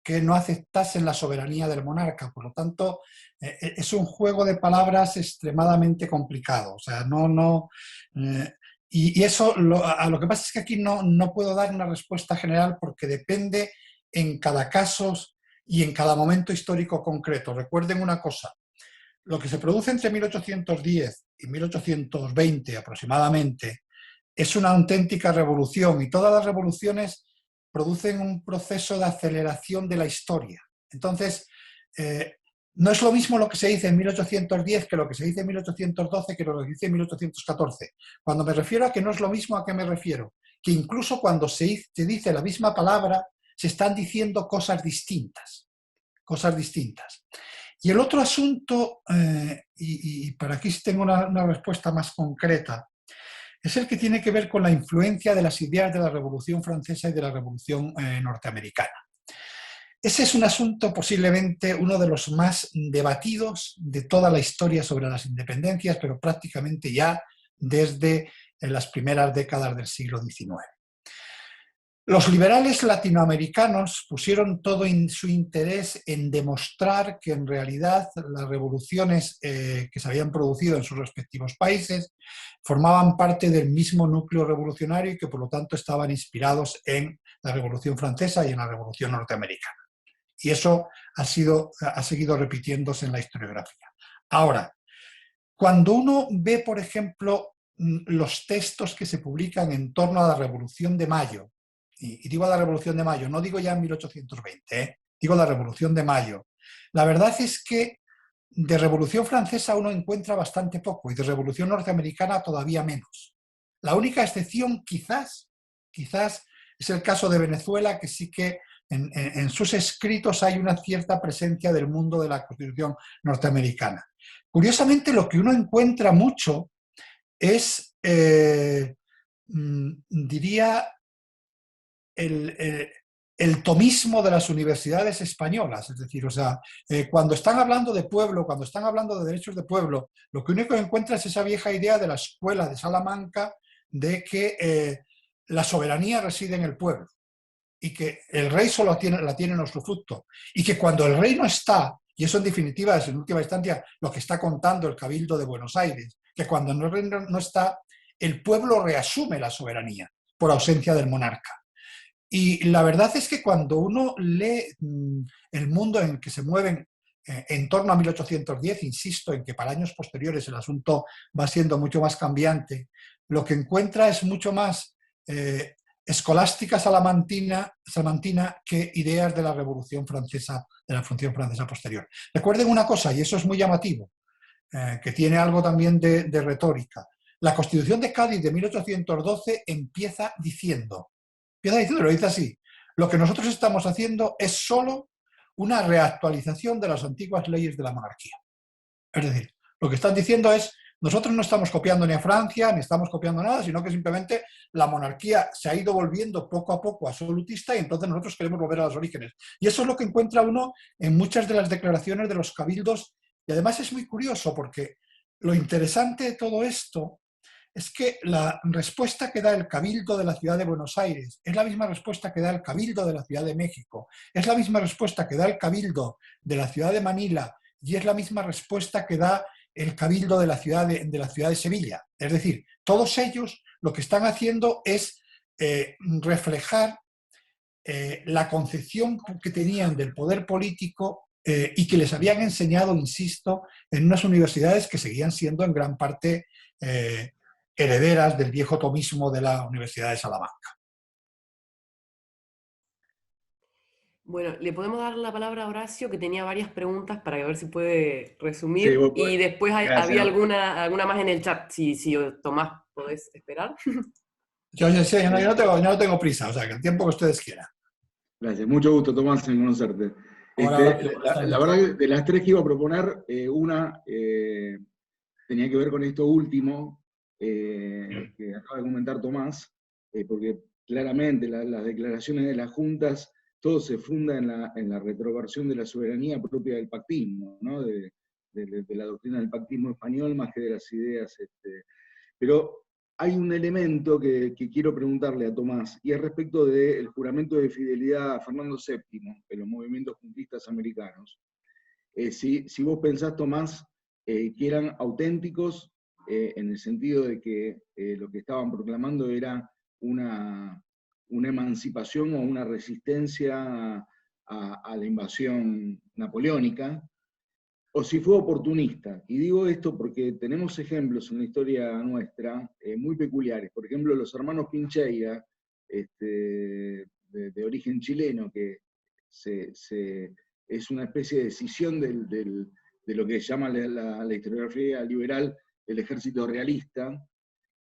que no aceptasen la soberanía del monarca. Por lo tanto, es un juego de palabras extremadamente complicado. O sea, y eso, a lo que pasa es que aquí no puedo dar una respuesta general porque depende en cada caso y en cada momento histórico concreto. Recuerden una cosa, lo que se produce entre 1810 y 1820 aproximadamente es una auténtica revolución y todas las revoluciones producen un proceso de aceleración de la historia. Entonces, no es lo mismo lo que se dice en 1810 que lo que se dice en 1812 que lo que se dice en 1814. Cuando me refiero a que no es lo mismo, ¿a qué me refiero? Que incluso cuando se dice la misma palabra, se están diciendo cosas distintas. cosas distintas. Y el otro asunto, y para aquí sí tengo una respuesta más concreta, es el que tiene que ver con la influencia de las ideas de la Revolución Francesa y de la Revolución norteamericana. Ese es un asunto posiblemente uno de los más debatidos de toda la historia sobre las independencias, pero prácticamente ya desde las primeras décadas del siglo XIX. Los liberales latinoamericanos pusieron todo su interés en demostrar que en realidad las revoluciones que se habían producido en sus respectivos países formaban parte del mismo núcleo revolucionario y que por lo tanto estaban inspirados en la Revolución Francesa y en la Revolución Norteamericana. Y eso ha seguido repitiéndose en la historiografía. Ahora, cuando uno ve, por ejemplo, los textos que se publican en torno a la Revolución de Mayo, y digo la Revolución de Mayo, no digo ya en 1820, digo la Revolución de Mayo, la verdad es que de Revolución Francesa uno encuentra bastante poco y de Revolución Norteamericana todavía menos. La única excepción quizás es el caso de Venezuela, que sí que en sus escritos hay una cierta presencia del mundo de la Constitución norteamericana. Curiosamente, lo que uno encuentra mucho es, diría, el tomismo de las universidades españolas. Es decir, o sea, cuando están hablando de pueblo, cuando están hablando de derechos de pueblo, lo que único que encuentra es esa vieja idea de la escuela de Salamanca de que la soberanía reside en el pueblo y que el rey solo la tiene en usufructo, y que cuando el rey no está, y eso en definitiva es en última instancia lo que está contando el Cabildo de Buenos Aires, que cuando el rey no está, el pueblo reasume la soberanía por ausencia del monarca. Y la verdad es que cuando uno lee el mundo en el que se mueven en torno a 1810, insisto en que para años posteriores el asunto va siendo mucho más cambiante, lo que encuentra es mucho más escolástica salamantina que ideas de la Revolución Francesa, de la Revolución Francesa posterior. Recuerden una cosa, y eso es muy llamativo, que tiene algo también de retórica. La Constitución de Cádiz de 1812 empieza diciendo, lo dice así: lo que nosotros estamos haciendo es solo una reactualización de las antiguas leyes de la monarquía. Es decir, lo que están diciendo es: nosotros no estamos copiando ni a Francia, ni estamos copiando nada, sino que simplemente la monarquía se ha ido volviendo poco a poco absolutista y entonces nosotros queremos volver a los orígenes. Y eso es lo que encuentra uno en muchas de las declaraciones de los cabildos. Y además es muy curioso porque lo interesante de todo esto es que la respuesta que da el Cabildo de la Ciudad de Buenos Aires es la misma respuesta que da el Cabildo de la Ciudad de México, es la misma respuesta que da el Cabildo de la Ciudad de Manila y es la misma respuesta que da el Cabildo de la ciudad de Sevilla. Es decir, todos ellos lo que están haciendo es reflejar la concepción que tenían del poder político y que les habían enseñado, insisto, en unas universidades que seguían siendo en gran parte herederas del viejo tomismo de la Universidad de Salamanca. Bueno, le podemos dar la palabra a Horacio, que tenía varias preguntas para ver si puede resumir. Sí, y después había alguna más en el chat. Si Tomás, ¿podés esperar? Yo no tengo prisa, o sea, que el tiempo que ustedes quieran. Gracias, mucho gusto, Tomás, en conocerte. La verdad que de las tres que iba a proponer, una tenía que ver con esto último que acaba de comentar Tomás, porque claramente las declaraciones de las juntas, todo se funda en la retroversión de la soberanía propia del pactismo, ¿no? de la doctrina del pactismo español, más que de las ideas. Pero hay un elemento que quiero preguntarle a Tomás, y es respecto del juramento de fidelidad a Fernando VII, en los movimientos juntistas americanos. Si vos pensás, Tomás, que eran auténticos, en el sentido de que lo que estaban proclamando era una emancipación o una resistencia a la invasión napoleónica, o si fue oportunista. Y digo esto porque tenemos ejemplos en la historia nuestra muy peculiares. Por ejemplo, los hermanos Pincheira, de origen chileno, que es una especie de escisión de lo que se llama la historiografía liberal del ejército realista,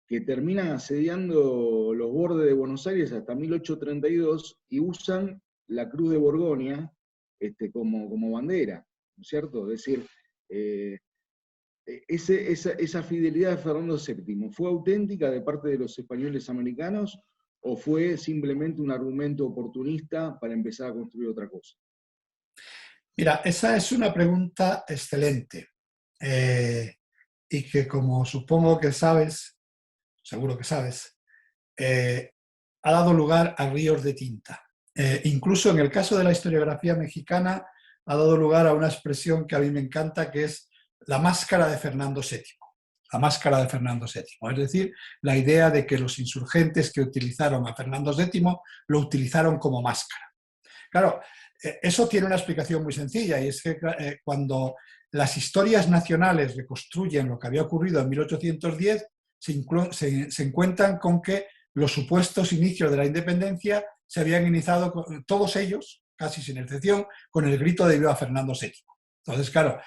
que terminan asediando los bordes de Buenos Aires hasta 1832 y usan la Cruz de Borgoña como bandera, ¿no es cierto? Es decir, esa fidelidad de Fernando VII, ¿fue auténtica de parte de los españoles americanos o fue simplemente un argumento oportunista para empezar a construir otra cosa? Mira, esa es una pregunta excelente y que, como supongo que sabes, seguro que sabes, ha dado lugar a ríos de tinta. Incluso en el caso de la historiografía mexicana ha dado lugar a una expresión que a mí me encanta, que es la máscara de Fernando VII. La máscara de Fernando VII. Es decir, la idea de que los insurgentes que utilizaron a Fernando VII lo utilizaron como máscara. Claro, eso tiene una explicación muy sencilla, y es que cuando las historias nacionales reconstruyen lo que había ocurrido en 1810, se encuentran con que los supuestos inicios de la independencia se habían iniciado, todos ellos, casi sin excepción, con el grito de ¡Viva Fernando VII! Entonces, claro,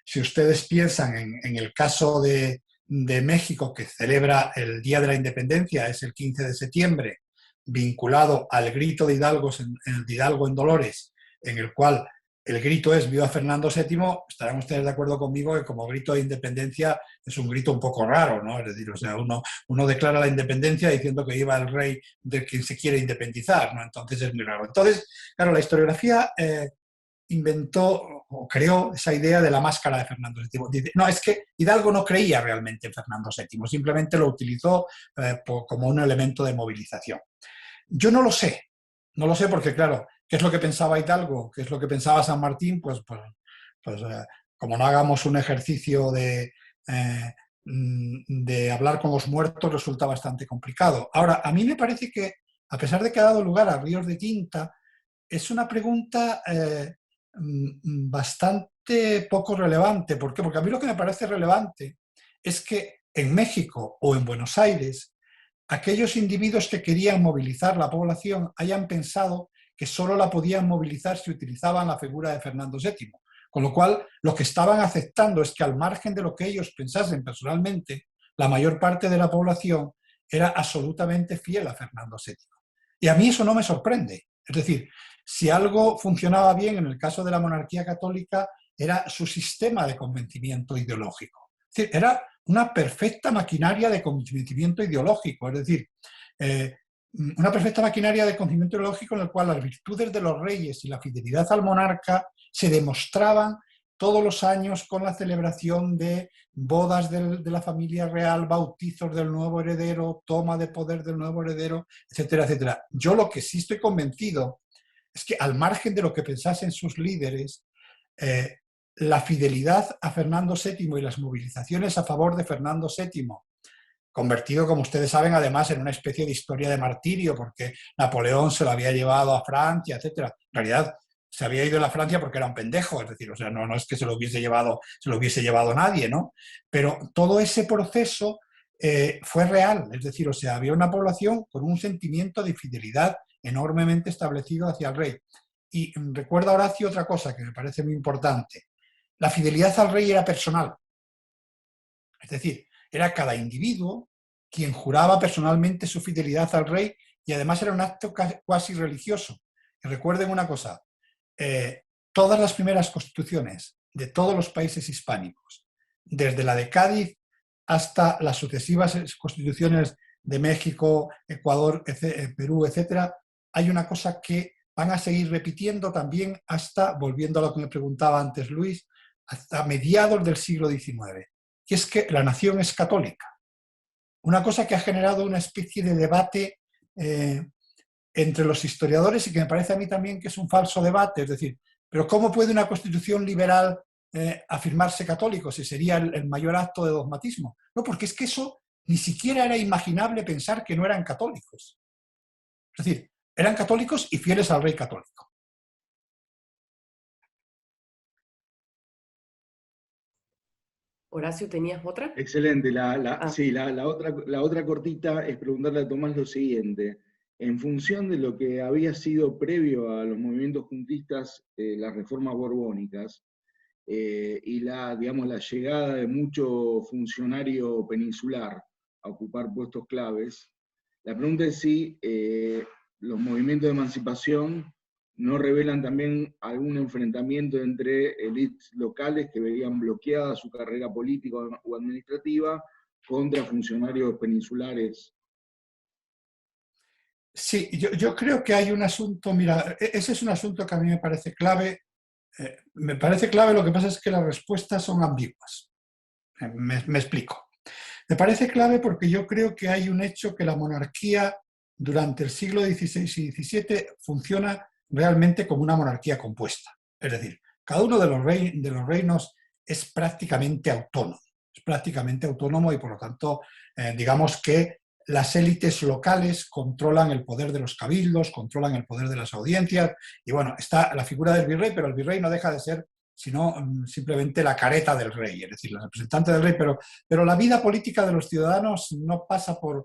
si ustedes piensan en el caso de México, que celebra el Día de la Independencia, es el 15 de septiembre, vinculado al grito de Hidalgo en Dolores, en el cual el grito es ¡Viva Fernando VII!, estarán ustedes de acuerdo conmigo que como grito de independencia es un grito un poco raro, ¿no? Es decir, o sea, uno declara la independencia diciendo que viva el rey de quien se quiere independizar, ¿no? Entonces es muy raro. Entonces, claro, la historiografía inventó o creó esa idea de la máscara de Fernando VII. Dice, no, es que Hidalgo no creía realmente en Fernando VII, simplemente lo utilizó como un elemento de movilización. Yo no lo sé porque, claro, ¿qué es lo que pensaba Hidalgo? ¿Qué es lo que pensaba San Martín? Pues como no hagamos un ejercicio de hablar con los muertos, resulta bastante complicado. Ahora, a mí me parece que, a pesar de que ha dado lugar a ríos de tinta, es una pregunta bastante poco relevante. ¿Por qué? Porque a mí lo que me parece relevante es que en México o en Buenos Aires, aquellos individuos que querían movilizar la población hayan pensado que solo la podían movilizar si utilizaban la figura de Fernando VII. Con lo cual, lo que estaban aceptando es que, al margen de lo que ellos pensasen personalmente, la mayor parte de la población era absolutamente fiel a Fernando VII. Y a mí eso no me sorprende. Es decir, si algo funcionaba bien en el caso de la monarquía católica, era su sistema de convencimiento ideológico. Es decir, era una perfecta maquinaria de convencimiento ideológico, es decir, una perfecta maquinaria de convencimiento ideológico en la cual las virtudes de los reyes y la fidelidad al monarca se demostraban todos los años con la celebración de bodas de la familia real, bautizos del nuevo heredero, toma de poder del nuevo heredero, etcétera, etcétera. Yo lo que sí estoy convencido es que, al margen de lo que pensasen sus líderes, la fidelidad a Fernando VII y las movilizaciones a favor de Fernando VII, convertido, como ustedes saben, además en una especie de historia de martirio, porque Napoleón se lo había llevado a Francia, etcétera. En realidad, se había ido a la Francia porque era un pendejo, es decir, o sea, no es que se lo hubiese llevado nadie, ¿no? Pero todo ese proceso fue real, es decir, o sea, había una población con un sentimiento de fidelidad enormemente establecido hacia el rey. Y recuerda, Horacio, otra cosa que me parece muy importante. La fidelidad al rey era personal. Es decir, era cada individuo quien juraba personalmente su fidelidad al rey, y además era un acto cuasi religioso. Y recuerden una cosa, todas las primeras constituciones de todos los países hispánicos, desde la de Cádiz hasta las sucesivas constituciones de México, Ecuador, Perú, etcétera, hay una cosa que van a seguir repitiendo también hasta, volviendo a lo que me preguntaba antes Luis, hasta mediados del siglo XIX, y es que la nación es católica. Una cosa que ha generado una especie de debate entre los historiadores, y que me parece a mí también que es un falso debate, es decir, pero ¿cómo puede una constitución liberal afirmarse católico si sería el mayor acto de dogmatismo? No, porque es que eso ni siquiera era imaginable pensar que no eran católicos. Es decir, eran católicos y fieles al rey católico. Horacio, ¿tenías otra? Excelente. Sí, la otra cortita es preguntarle a Tomás lo siguiente. En función de lo que había sido previo a los movimientos juntistas, las reformas borbónicas, y digamos, la llegada de mucho funcionario peninsular a ocupar puestos claves, la pregunta es si los movimientos de emancipación ¿no revelan también algún enfrentamiento entre élites locales que veían bloqueada su carrera política o administrativa contra funcionarios peninsulares? Sí, yo creo que hay un asunto, mira, ese es un asunto que a mí me parece clave. Me parece clave, lo que pasa es que las respuestas son ambiguas. Me explico. Me parece clave porque yo creo que hay un hecho que la monarquía durante el siglo XVI y XVII funciona realmente como una monarquía compuesta. Es decir, cada uno de los reinos es prácticamente autónomo y por lo tanto, digamos que las élites locales controlan el poder de los cabildos, controlan el poder de las audiencias, y bueno, está la figura del virrey, pero el virrey no deja de ser sino simplemente la careta del rey, es decir, el representante del rey, pero la vida política de los ciudadanos no pasa por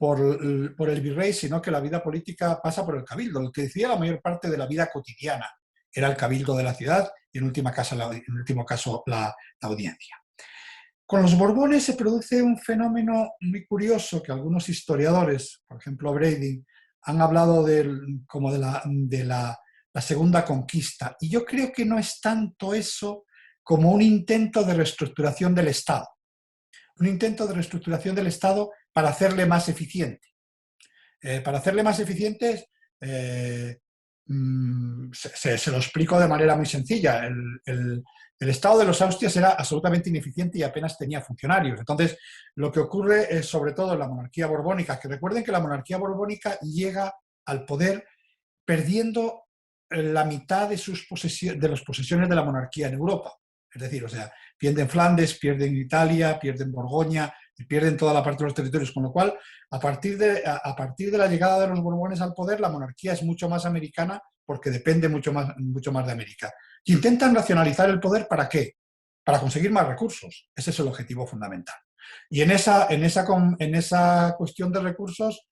el virrey, sino que la vida política pasa por el cabildo. Lo que decía la mayor parte de la vida cotidiana era el cabildo de la ciudad y en último caso la audiencia. Con los Borbones se produce un fenómeno muy curioso que algunos historiadores, por ejemplo Brady, han hablado como de la segunda conquista. Y yo creo que no es tanto eso como un intento de reestructuración del Estado. Un intento de reestructuración del Estado para hacerle más eficiente. Para hacerle más eficiente, se lo explico de manera muy sencilla. El Estado de los Austrias era absolutamente ineficiente y apenas tenía funcionarios. Entonces, lo que ocurre es, sobre todo en la monarquía borbónica, que recuerden que la monarquía borbónica llega al poder perdiendo la mitad de las posesiones de la monarquía en Europa. Es decir, o sea, pierden Flandes, pierden Italia, pierden Borgoña, pierden toda la parte de los territorios, con lo cual, a partir de la llegada de los Borbones al poder, la monarquía es mucho más americana porque depende mucho más de América. Y intentan racionalizar el poder, ¿para qué? Para conseguir más recursos. Ese es el objetivo fundamental. Y en esa cuestión de recursos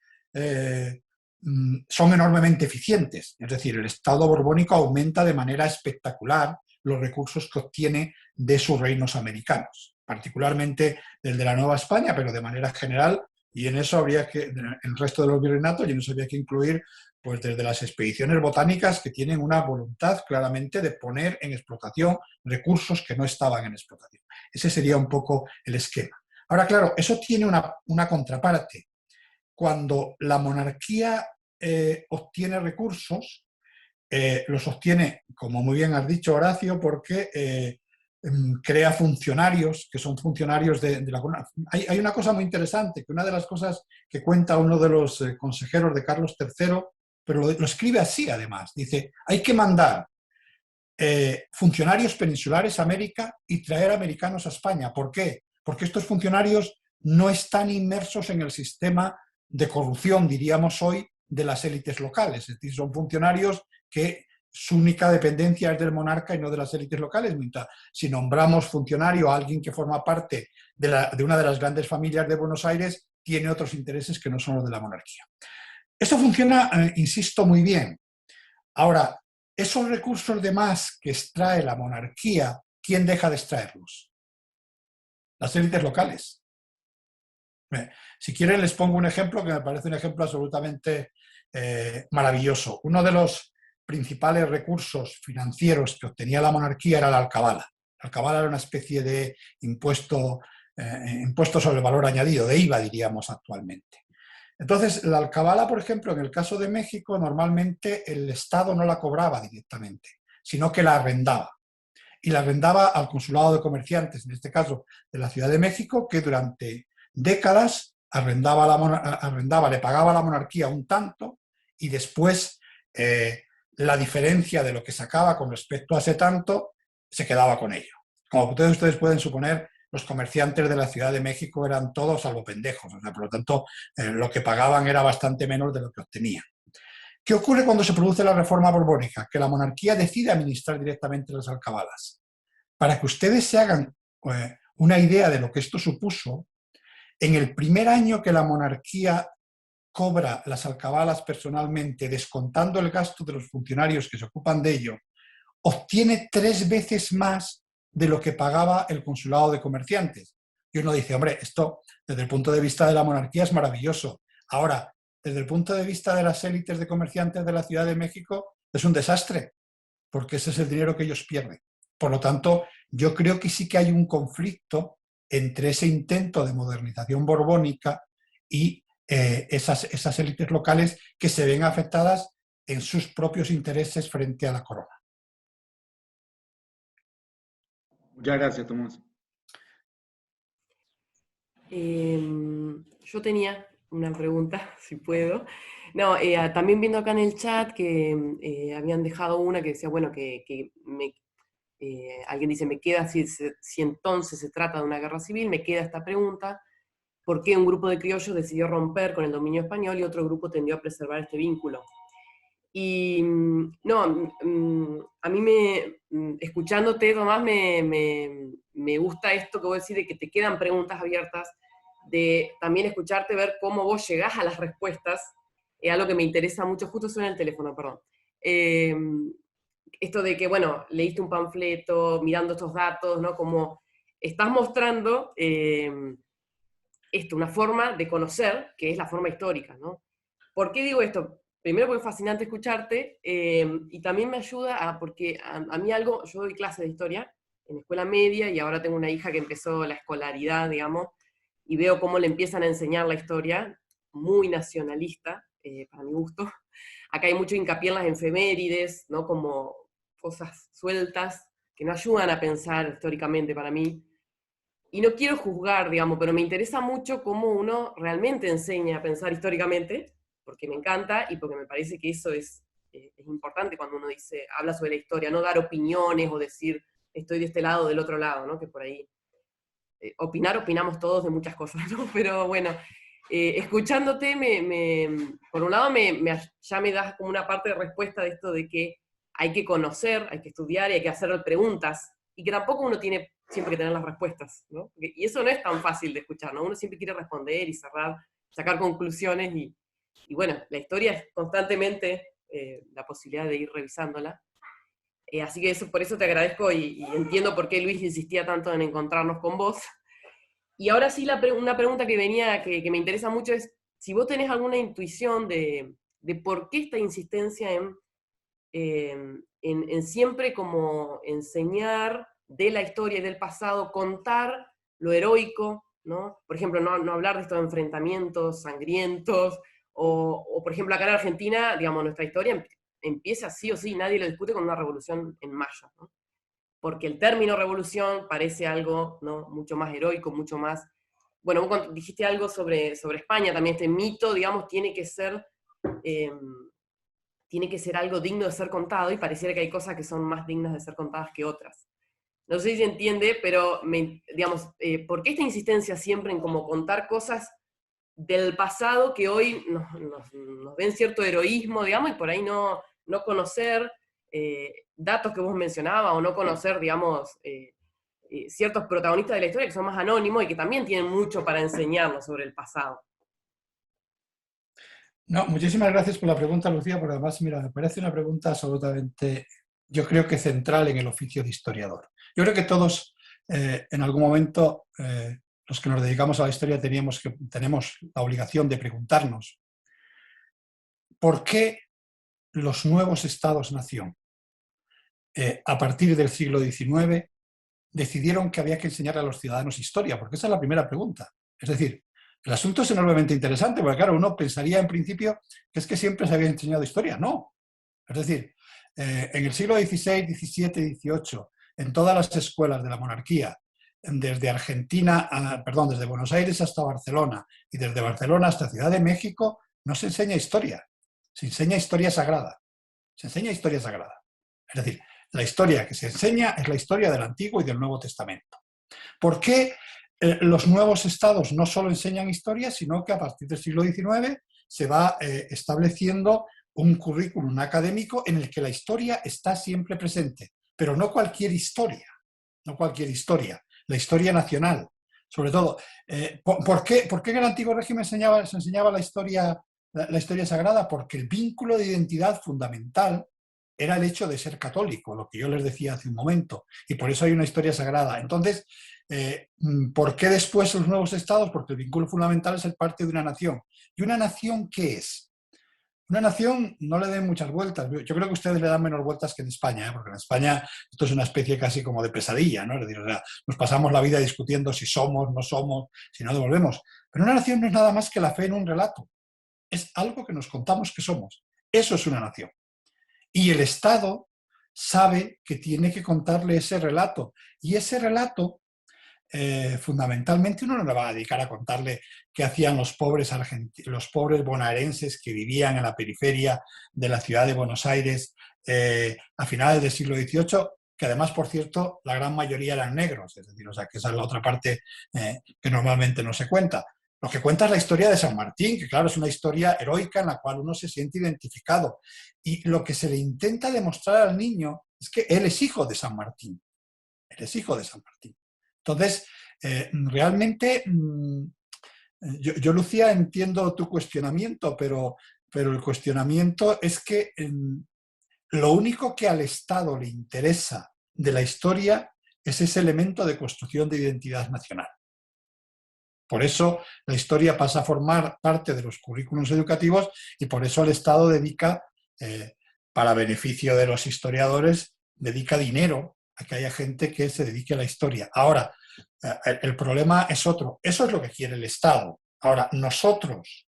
son enormemente eficientes. Es decir, el Estado borbónico aumenta de manera espectacular los recursos que obtiene de sus reinos americanos, particularmente el de la Nueva España, pero de manera general, y en eso habría que, en el resto de los virreinatos, y en eso habría que incluir pues desde las expediciones botánicas que tienen una voluntad claramente de poner en explotación recursos que no estaban en explotación. Ese sería un poco el esquema. Ahora, claro, eso tiene una contraparte. Cuando la monarquía obtiene recursos, los obtiene, como muy bien has dicho, Horacio, porque crea funcionarios, que son funcionarios de la corona. Hay una cosa muy interesante, que una de las cosas que cuenta uno de los consejeros de Carlos III, pero lo escribe así además, dice, hay que mandar funcionarios peninsulares a América y traer americanos a España. ¿Por qué? Porque estos funcionarios no están inmersos en el sistema de corrupción, diríamos hoy, de las élites locales. Es decir, son funcionarios que su única dependencia es del monarca y no de las élites locales. Mientras, si nombramos funcionario a alguien que forma parte de una de las grandes familias de Buenos Aires, tiene otros intereses que no son los de la monarquía. Esto funciona, insisto, muy bien. Ahora, esos recursos de más que extrae la monarquía, ¿quién deja de extraerlos? Las élites locales. Si quieren les pongo un ejemplo que me parece un ejemplo absolutamente maravilloso. Uno de los principales recursos financieros que obtenía la monarquía era la alcabala. La alcabala era una especie de impuesto sobre el valor añadido, de IVA diríamos actualmente. Entonces, la alcabala, por ejemplo, en el caso de México, normalmente el Estado no la cobraba directamente, sino que la arrendaba. Y la arrendaba al consulado de comerciantes, en este caso de la Ciudad de México, que durante décadas le pagaba a la monarquía un tanto y después la diferencia de lo que sacaba con respecto a ese tanto se quedaba con ello. Como ustedes pueden suponer, los comerciantes de la Ciudad de México eran todos salvo pendejos, o sea, por lo tanto lo que pagaban era bastante menos de lo que obtenían. ¿Qué ocurre cuando se produce la reforma borbónica? Que la monarquía decide administrar directamente las alcabalas. Para que ustedes se hagan una idea de lo que esto supuso, en el primer año que la monarquía cobra las alcabalas personalmente, descontando el gasto de los funcionarios que se ocupan de ello, obtiene 3 veces más de lo que pagaba el consulado de comerciantes. Y uno dice, hombre, esto desde el punto de vista de la monarquía es maravilloso. Ahora, desde el punto de vista de las élites de comerciantes de la Ciudad de México, es un desastre, porque ese es el dinero que ellos pierden. Por lo tanto, yo creo que sí que hay un conflicto entre ese intento de modernización borbónica y esas élites locales que se ven afectadas en sus propios intereses frente a la corona. Muchas gracias, Tomás. Yo tenía una pregunta, si puedo. No, también viendo acá en el chat que habían dejado una que decía, bueno, alguien dice, me queda, si entonces se trata de una guerra civil, me queda esta pregunta, ¿por qué un grupo de criollos decidió romper con el dominio español y otro grupo tendió a preservar este vínculo? Y no, a mí escuchándote, Tomás, me gusta esto que vos decís de que te quedan preguntas abiertas, de también escucharte, ver cómo vos llegás a las respuestas, algo que me interesa mucho, justo suena el teléfono, perdón. Esto de que, bueno, leíste un panfleto, mirando estos datos, ¿no? Como estás mostrando una forma de conocer, que es la forma histórica, ¿no? ¿Por qué digo esto? Primero porque es fascinante escucharte, y también me ayuda porque a mí yo doy clases de historia en escuela media, y ahora tengo una hija que empezó la escolaridad, digamos, y veo cómo le empiezan a enseñar la historia, muy nacionalista, para mi gusto. Acá hay mucho hincapié en las efemérides, ¿no? Como cosas sueltas que no ayudan a pensar históricamente para mí. Y no quiero juzgar, digamos, pero me interesa mucho cómo uno realmente enseña a pensar históricamente, porque me encanta y porque me parece que eso es importante cuando uno habla sobre la historia, no dar opiniones o decir estoy de este lado o del otro lado, ¿no? Que por ahí opinamos todos de muchas cosas, ¿no? Pero bueno, escuchándote, por un lado ya me das como una parte de respuesta de esto de que hay que conocer, hay que estudiar y hay que hacer preguntas, y que tampoco uno tiene siempre que tener las respuestas, ¿no? Y eso no es tan fácil de escuchar, ¿no? Uno siempre quiere responder y cerrar, sacar conclusiones, y bueno, la historia es constantemente la posibilidad de ir revisándola. Así que por eso te agradezco y entiendo por qué Luis insistía tanto en encontrarnos con vos. Y ahora sí, una pregunta que venía, que me interesa mucho es, si vos tenés alguna intuición de por qué esta insistencia en siempre como enseñar de la historia y del pasado, contar lo heroico, ¿no? Por ejemplo, no hablar de estos enfrentamientos sangrientos, o por ejemplo acá en Argentina, digamos, nuestra historia empieza sí o sí, nadie lo discute, con una revolución en mayo, ¿no? Porque el término revolución parece algo, ¿no? Mucho más heroico, mucho más... Bueno, vos cuando dijiste algo sobre España, también este mito, digamos, tiene que ser algo digno de ser contado, y pareciera que hay cosas que son más dignas de ser contadas que otras. No sé si se entiende, pero, digamos, ¿por qué esta insistencia siempre en como contar cosas del pasado que hoy nos ven cierto heroísmo, digamos, y por ahí no conocer datos que vos mencionabas, o no conocer, digamos, ciertos protagonistas de la historia que son más anónimos y que también tienen mucho para enseñarnos sobre el pasado? No, muchísimas gracias por la pregunta, Lucía, porque además, mira, me parece una pregunta absolutamente, yo creo que central en el oficio de historiador. Yo creo que todos, en algún momento, los que nos dedicamos a la historia tenemos la obligación de preguntarnos ¿por qué los nuevos estados-nación, a partir del siglo XIX, decidieron que había que enseñar a los ciudadanos historia? Porque esa es la primera pregunta. Es decir, el asunto es enormemente interesante, porque claro, uno pensaría en principio que es que siempre se había enseñado historia. No. Es decir, en el siglo XVI, XVII, XVIII, en todas las escuelas de la monarquía, desde desde Buenos Aires hasta Barcelona, y desde Barcelona hasta Ciudad de México, no se enseña historia. Se enseña historia sagrada. Se enseña historia sagrada. Es decir, la historia que se enseña es la historia del Antiguo y del Nuevo Testamento. ¿Por qué los nuevos estados no solo enseñan historia, sino que a partir del siglo XIX se va estableciendo un currículum académico en el que la historia está siempre presente? Pero no cualquier historia, la historia nacional. Sobre todo, ¿por qué en el antiguo régimen se enseñaba la historia sagrada? Porque el vínculo de identidad fundamental era el hecho de ser católico, lo que yo les decía hace un momento, y por eso hay una historia sagrada. Entonces, ¿Por qué después los nuevos estados? Porque el vínculo fundamental es el parte de una nación. ¿Y una nación qué es? Una nación, no le den muchas vueltas. Yo creo que ustedes le dan menos vueltas que en España, ¿eh? Porque en España esto es una especie casi como de pesadilla, ¿no? Es decir, o sea, nos pasamos la vida discutiendo si somos, no somos, si no devolvemos. Pero una nación no es nada más que la fe en un relato. Es algo que nos contamos que somos. Eso es una nación. Y el Estado sabe que tiene que contarle ese relato. Y ese relato, fundamentalmente, uno no le va a dedicar a contarle qué hacían los pobres bonaerenses que vivían en la periferia de la ciudad de Buenos Aires a finales del siglo XVIII, que además, por cierto, la gran mayoría eran negros, es decir, o sea, que esa es la otra parte que normalmente no se cuenta. Lo que cuenta es la historia de San Martín, que claro, es una historia heroica en la cual uno se siente identificado. Y lo que se le intenta demostrar al niño es que él es hijo de San Martín. Él es hijo de San Martín. Entonces, realmente, yo, Lucía, entiendo tu cuestionamiento, pero el cuestionamiento es que lo único que al Estado le interesa de la historia es ese elemento de construcción de identidad nacional. Por eso la historia pasa a formar parte de los currículos educativos y por eso el Estado dedica, para beneficio de los historiadores, dedica dinero a que haya gente que se dedique a la historia. Ahora, el problema es otro. Eso es lo que quiere el Estado. Ahora, nosotros,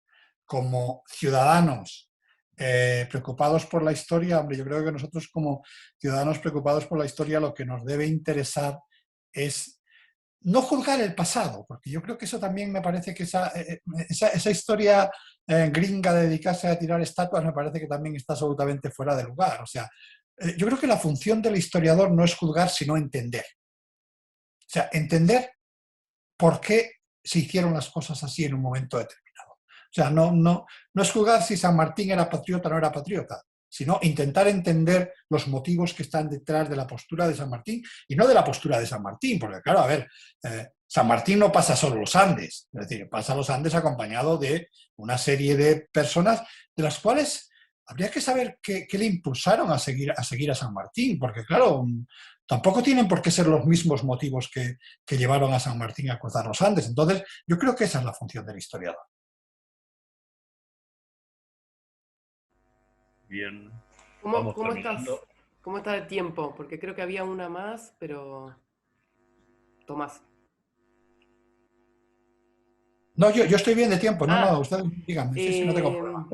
como ciudadanos preocupados por la historia, hombre, yo creo que nosotros como ciudadanos preocupados por la historia lo que nos debe interesar es no juzgar el pasado, porque yo creo que eso también me parece que esa historia gringa de dedicarse a tirar estatuas me parece que también está absolutamente fuera de lugar. O sea, yo creo que la función del historiador no es juzgar, sino entender. O sea, entender por qué se hicieron las cosas así en un momento determinado. O sea, no es juzgar si San Martín era patriota o no era patriota, sino intentar entender los motivos que están detrás de la postura de San Martín y no de la postura de San Martín, porque claro, a ver, San Martín no pasa solo los Andes, es decir, pasa los Andes acompañado de una serie de personas de las cuales habría que saber qué le impulsaron a seguir a San Martín, porque claro, tampoco tienen por qué ser los mismos motivos que llevaron a San Martín a cruzar los Andes. Entonces, yo creo que esa es la función del historiador. Bien. ¿Cómo está el tiempo? Porque creo que había una más, pero... Tomás. No, yo estoy bien de tiempo. No, ustedes díganme. Sí, no tengo problema.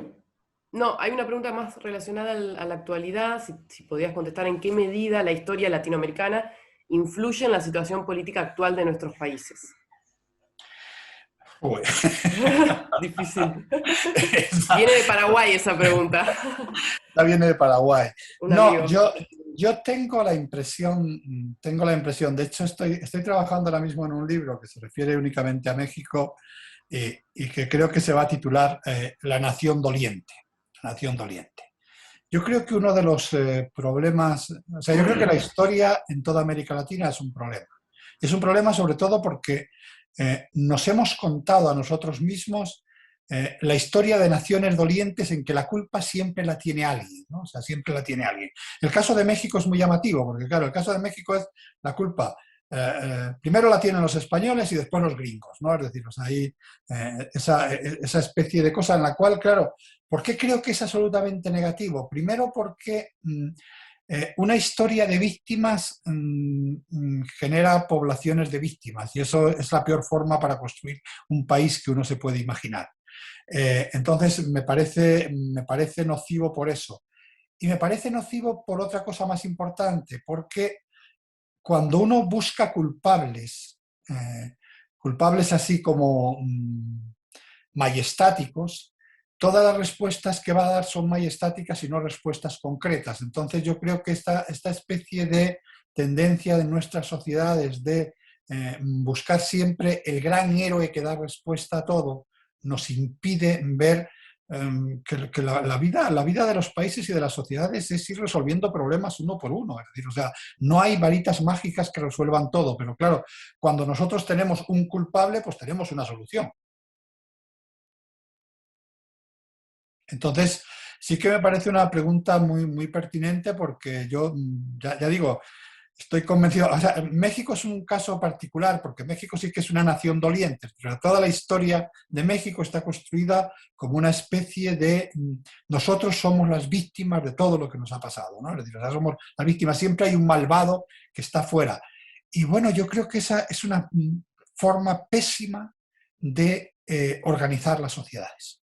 No, hay una pregunta más relacionada a la actualidad, si podías contestar en qué medida la historia latinoamericana influye en la situación política actual de nuestros países. Uy. Difícil. Viene de Paraguay esa pregunta. Esta viene de Paraguay. No, yo tengo la impresión, de hecho estoy trabajando ahora mismo en un libro que se refiere únicamente a México y que creo que se va a titular La Nación Doliente. La Nación Doliente. Yo creo que uno de los problemas, o sea, yo creo que la historia en toda América Latina es un problema. Es un problema sobre todo porque nos hemos contado a nosotros mismos la historia de naciones dolientes en que la culpa siempre la tiene alguien, ¿no? O sea, siempre la tiene alguien. El caso de México es muy llamativo, porque claro, el caso de México es la culpa, primero la tienen los españoles y después los gringos, ¿no? Es decir, o sea, hay esa especie de cosa en la cual, claro, ¿por qué creo que es absolutamente negativo? Primero porque una historia de víctimas genera poblaciones de víctimas y eso es la peor forma para construir un país que uno se puede imaginar. Entonces me parece nocivo por eso. Y me parece nocivo por otra cosa más importante, porque cuando uno busca culpables, culpables así como majestáticos, todas las respuestas que va a dar son majestáticas y no respuestas concretas. Entonces yo creo que esta especie de tendencia de nuestras sociedades de buscar siempre el gran héroe que da respuesta a todo, nos impide ver que la vida de los países y de las sociedades es ir resolviendo problemas uno por uno. Es decir, o sea, no hay varitas mágicas que resuelvan todo, pero claro, cuando nosotros tenemos un culpable, pues tenemos una solución. Entonces, sí que me parece una pregunta muy, muy pertinente porque yo, ya digo, estoy convencido. O sea, México es un caso particular porque México sí que es una nación doliente. Pero toda la historia de México está construida como una especie de nosotros somos las víctimas de todo lo que nos ha pasado, ¿no? Es decir, o sea, somos las víctimas. Siempre hay un malvado que está fuera. Y bueno, yo creo que esa es una forma pésima de organizar las sociedades.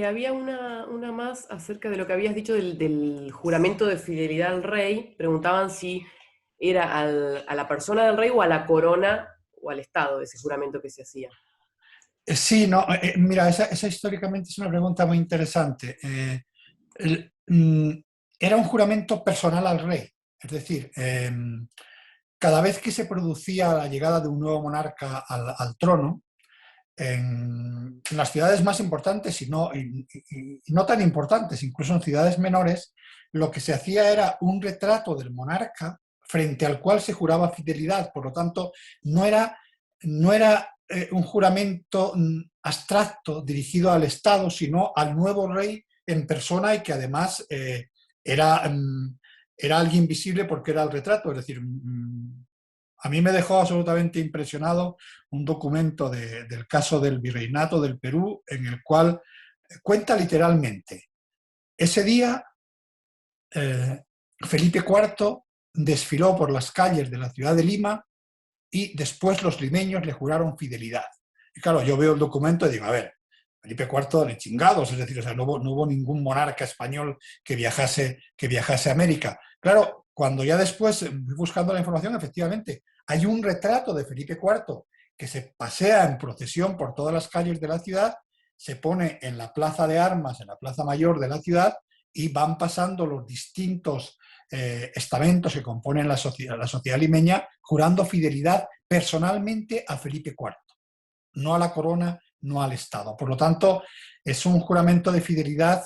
Había una más acerca de lo que habías dicho del juramento de fidelidad al rey. Preguntaban si era a la persona del rey o a la corona o al Estado ese juramento que se hacía. Sí, no, mira, esa históricamente es una pregunta muy interesante. Era un juramento personal al rey, es decir, cada vez que se producía la llegada de un nuevo monarca al trono, en las ciudades más importantes y no tan importantes, incluso en ciudades menores, lo que se hacía era un retrato del monarca frente al cual se juraba fidelidad. Por lo tanto, no era un juramento abstracto dirigido al Estado, sino al nuevo rey en persona y que además era alguien visible porque era el retrato. Es decir, a mí me dejó absolutamente impresionado un documento del caso del Virreinato del Perú en el cual cuenta literalmente: ese día Felipe IV desfiló por las calles de la ciudad de Lima y después los limeños le juraron fidelidad. Y claro, yo veo el documento y digo, a ver, Felipe IV de chingados, es decir, o sea, no hubo ningún monarca español que viajase a América. Claro, cuando ya después, buscando la información, efectivamente, hay un retrato de Felipe IV que se pasea en procesión por todas las calles de la ciudad, se pone en la plaza de armas, en la plaza mayor de la ciudad, y van pasando los distintos estamentos que componen la sociedad limeña, jurando fidelidad personalmente a Felipe IV, no a la corona, no al Estado. Por lo tanto, es un juramento de fidelidad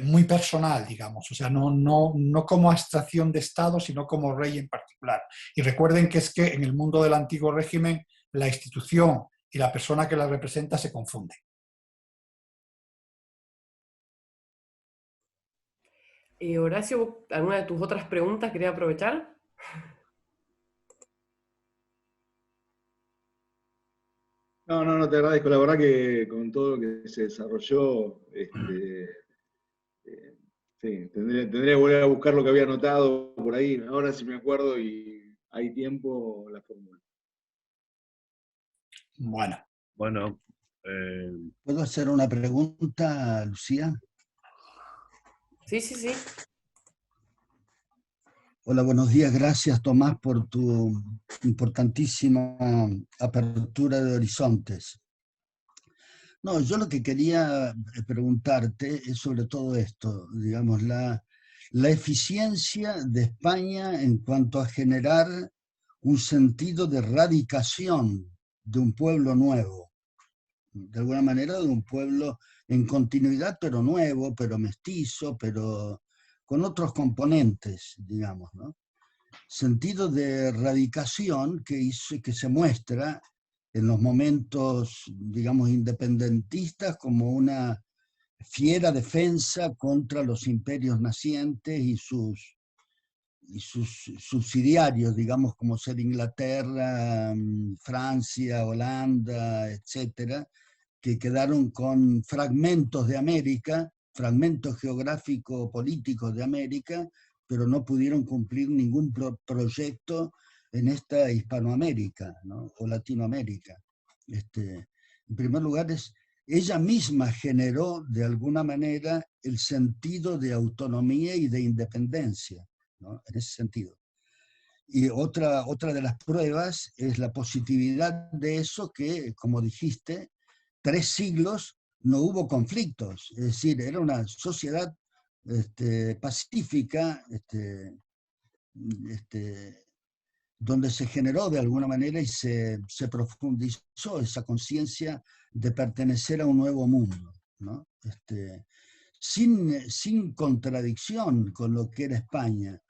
muy personal, digamos, o sea, no como abstracción de Estado, sino como rey en particular. Y recuerden que es que en el mundo del antiguo régimen la institución y la persona que la representa se confunden. Horacio, ¿alguna de tus otras preguntas quería aprovechar? No, te agradezco. La verdad que con todo lo que se desarrolló, sí, tendría que volver a buscar lo que había anotado por ahí. Ahora sí me acuerdo y hay tiempo, la fórmula. Bueno. ¿Puedo hacer una pregunta, Lucía? Sí. Hola, buenos días. Gracias, Tomás, por tu importantísima apertura de horizontes. No, yo lo que quería preguntarte es sobre todo esto, digamos, la eficiencia de España en cuanto a generar un sentido de radicación de un pueblo nuevo, de alguna manera de un pueblo en continuidad, pero nuevo, pero mestizo, pero con otros componentes, digamos, ¿no? Sentido de radicación que se muestra en los momentos, digamos, independentistas como una fiera defensa contra los imperios nacientes y sus subsidiarios, digamos, como ser Inglaterra, Francia, Holanda, etcétera, que quedaron con fragmentos de América, fragmentos geográfico-políticos de América, pero no pudieron cumplir ningún proyecto en esta Hispanoamérica, ¿no? O Latinoamérica. En primer lugar, ella misma generó de alguna manera el sentido de autonomía y de independencia, ¿no? En ese sentido. Y otra de las pruebas es la positividad de eso que, como dijiste, 3 siglos no hubo conflictos, es decir, era una sociedad pacífica, donde se generó de alguna manera y se profundizó esa conciencia de pertenecer a un nuevo mundo, ¿no? Sin contradicción con lo que era España.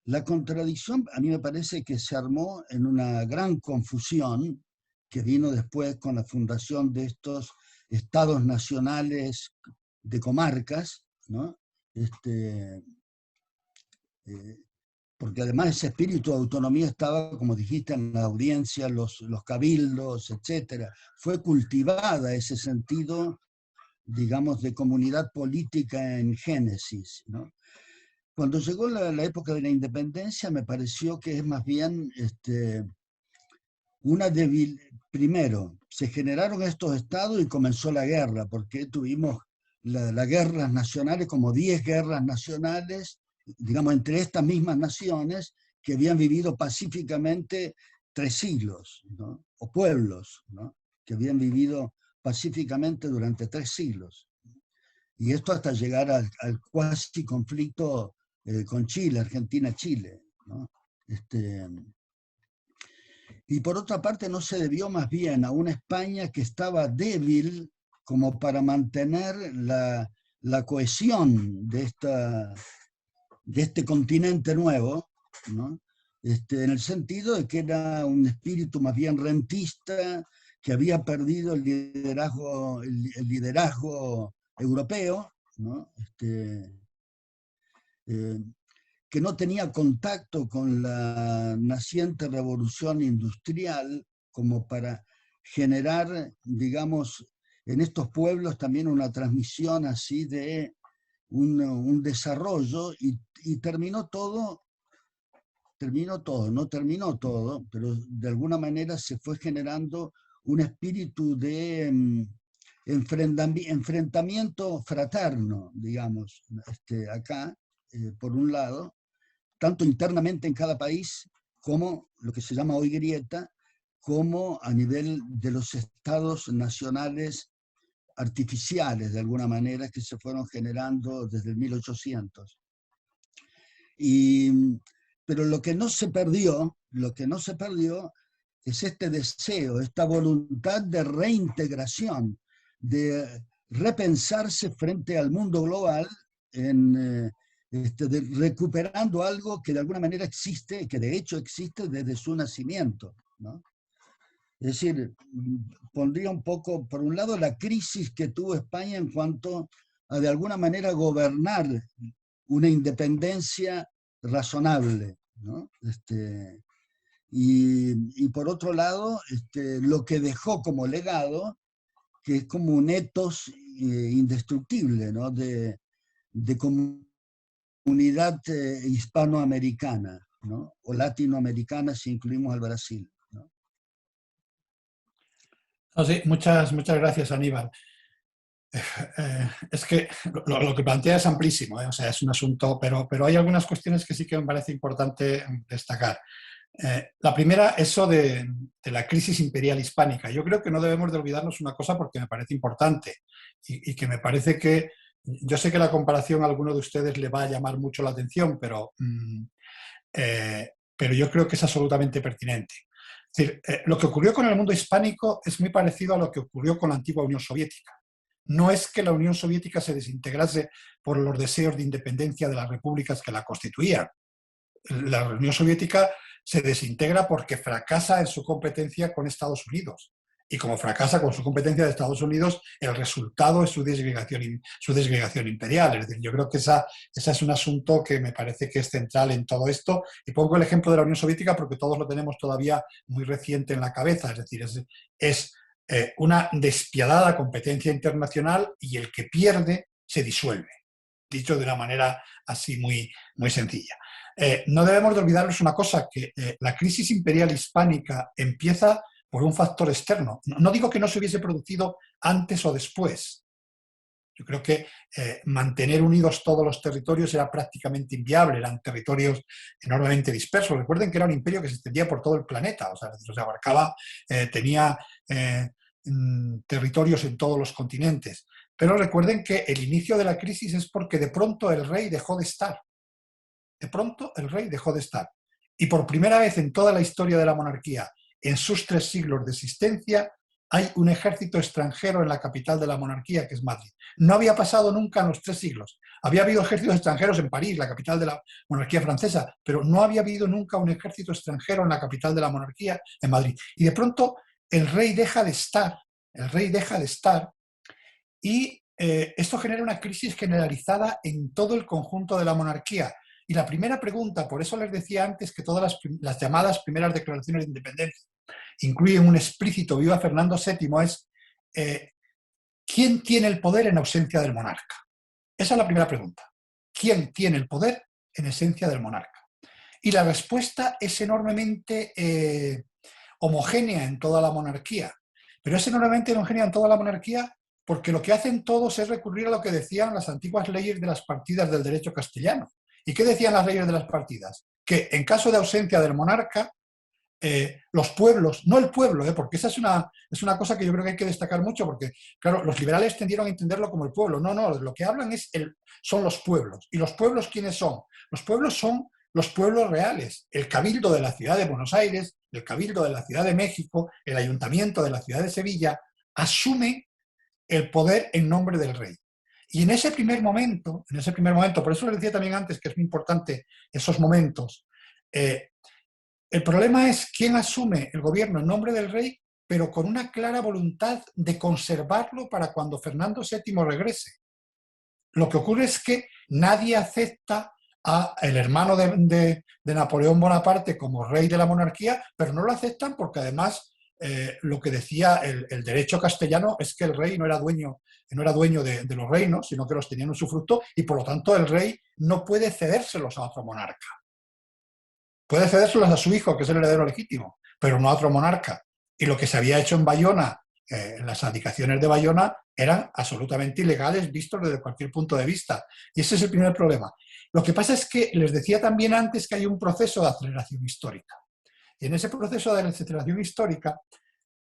La contradicción a mí me parece que se armó en una gran confusión que vino después con la fundación de estos estados nacionales de comarcas, ¿no? Porque además ese espíritu de autonomía estaba, como dijiste, en la audiencia, los cabildos, etc. Fue cultivada ese sentido, digamos, de comunidad política en génesis, ¿no? Cuando llegó la época de la independencia, me pareció que es más bien una débil. Primero, se generaron estos estados y comenzó la guerra, porque tuvimos las guerras nacionales, como 10 guerras nacionales, digamos, entre estas mismas naciones que habían vivido pacíficamente 3 siglos, ¿no? O pueblos, ¿no? Que habían vivido pacíficamente durante 3 siglos. Y esto hasta llegar al cuasi conflicto con Chile, Argentina-Chile, ¿no? Y por otra parte no se debió más bien a una España que estaba débil como para mantener la cohesión de este continente nuevo, ¿no? En el sentido de que era un espíritu más bien rentista, que había perdido el liderazgo europeo, ¿no? Que no tenía contacto con la naciente revolución industrial como para generar, digamos, en estos pueblos también una transmisión así de un desarrollo, y terminó todo, no terminó todo, pero de alguna manera se fue generando un espíritu de enfrentamiento fraterno, digamos, acá, por un lado, tanto internamente en cada país, como lo que se llama hoy grieta, como a nivel de los estados nacionales artificiales, de alguna manera, que se fueron generando desde el 1800. Pero lo que no se perdió es este deseo, esta voluntad de reintegración, de repensarse frente al mundo global, recuperando algo que de alguna manera existe, que de hecho existe desde su nacimiento, ¿no? Es decir, pondría un poco, por un lado, la crisis que tuvo España en cuanto a, de alguna manera, gobernar una independencia razonable, ¿no? Y por otro lado, lo que dejó como legado, que es como un ethos indestructible, ¿no? de comunidad hispanoamericana, ¿no? O latinoamericana si incluimos al Brasil, ¿no? Sí, muchas gracias, Aníbal. Es que lo que plantea es amplísimo, o sea, es un asunto, pero hay algunas cuestiones que sí que me parece importante destacar. La primera, eso de la crisis imperial hispánica. Yo creo que no debemos de olvidarnos una cosa porque me parece importante y que me parece que, yo sé que la comparación a alguno de ustedes le va a llamar mucho la atención, pero yo creo que es absolutamente pertinente. Es decir, lo que ocurrió con el mundo hispánico es muy parecido a lo que ocurrió con la antigua Unión Soviética. No es que la Unión Soviética se desintegrase por los deseos de independencia de las repúblicas que la constituían. La Unión Soviética se desintegra porque fracasa en su competencia con Estados Unidos. Y como fracasa con su competencia de Estados Unidos, el resultado es su desgregación imperial. Es decir, yo creo que ese es un asunto que me parece que es central en todo esto. Y pongo el ejemplo de la Unión Soviética porque todos lo tenemos todavía muy reciente en la cabeza. Es decir, es una despiadada competencia internacional y el que pierde se disuelve. Dicho de una manera así muy, muy sencilla. No debemos de olvidarnos una cosa, que la crisis imperial hispánica empieza por un factor externo. No digo que no se hubiese producido antes o después. Yo creo que mantener unidos todos los territorios era prácticamente inviable, eran territorios enormemente dispersos. Recuerden que era un imperio que se extendía por todo el planeta, o sea, abarcaba, tenía territorios en todos los continentes. Pero recuerden que el inicio de la crisis es porque de pronto el rey dejó de estar. De pronto el rey dejó de estar. Y por primera vez en toda la historia de la monarquía, en sus 3 siglos de existencia, hay un ejército extranjero en la capital de la monarquía, que es Madrid. No había pasado nunca en los 3 siglos. Había habido ejércitos extranjeros en París, la capital de la monarquía francesa, pero no había habido nunca un ejército extranjero en la capital de la monarquía, en Madrid. Y de pronto el rey deja de estar, y esto genera una crisis generalizada en todo el conjunto de la monarquía. Y la primera pregunta, por eso les decía antes que todas las llamadas primeras declaraciones de independencia incluyen un explícito viva Fernando VII, es ¿quién tiene el poder en ausencia del monarca? Esa es la primera pregunta. ¿Quién tiene el poder en esencia del monarca? Y la respuesta es enormemente homogénea en toda la monarquía. Pero es enormemente homogénea en toda la monarquía porque lo que hacen todos es recurrir a lo que decían las antiguas leyes de las partidas del derecho castellano. ¿Y qué decían las leyes de las partidas? Que en caso de ausencia del monarca, los pueblos, no el pueblo, porque esa es una cosa que yo creo que hay que destacar mucho, porque claro, los liberales tendieron a entenderlo como el pueblo. No, lo que hablan son los pueblos. ¿Y los pueblos quiénes son? Los pueblos son los pueblos reales. El cabildo de la ciudad de Buenos Aires, el cabildo de la ciudad de México, el ayuntamiento de la ciudad de Sevilla, asume el poder en nombre del rey. Y en ese primer momento, por eso les decía también antes que es muy importante esos momentos, el problema es quién asume el gobierno en nombre del rey, pero con una clara voluntad de conservarlo para cuando Fernando VII regrese. Lo que ocurre es que nadie acepta al hermano de Napoleón Bonaparte como rey de la monarquía, pero no lo aceptan porque además lo que decía el derecho castellano es que el rey no era dueño de los reinos, sino que los tenía en usufructo y por lo tanto el rey no puede cedérselos a otro monarca. Puede cedérselos a su hijo, que es el heredero legítimo, pero no a otro monarca. Y lo que se había hecho en Bayona, las abdicaciones de Bayona, eran absolutamente ilegales vistos desde cualquier punto de vista. Y ese es el primer problema. Lo que pasa es que les decía también antes que hay un proceso de aceleración histórica. Y en ese proceso de aceleración histórica,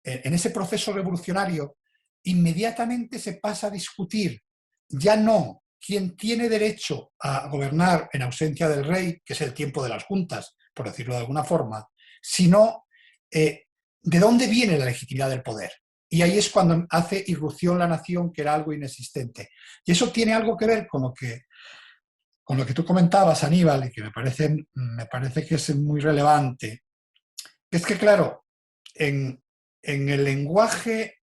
en ese proceso revolucionario, inmediatamente se pasa a discutir ya no quién tiene derecho a gobernar en ausencia del rey, que es el tiempo de las juntas, por decirlo de alguna forma, sino de dónde viene la legitimidad del poder. Y ahí es cuando hace irrupción la nación, que era algo inexistente. Y eso tiene algo que ver con lo que tú comentabas, Aníbal, y que me parece que es muy relevante. Es que, claro, en el lenguaje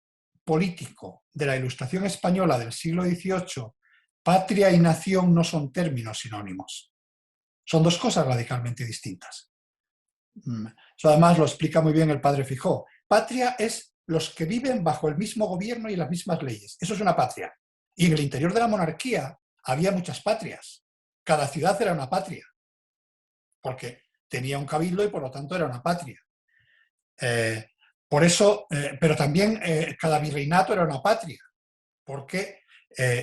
político de la Ilustración española del siglo XVIII, patria y nación no son términos sinónimos. Son dos cosas radicalmente distintas. Eso además lo explica muy bien el padre Fijó. Patria es los que viven bajo el mismo gobierno y las mismas leyes. Eso es una patria. Y en el interior de la monarquía había muchas patrias. Cada ciudad era una patria, porque tenía un cabildo y por lo tanto era una patria. Por eso, pero también cada virreinato era una patria, porque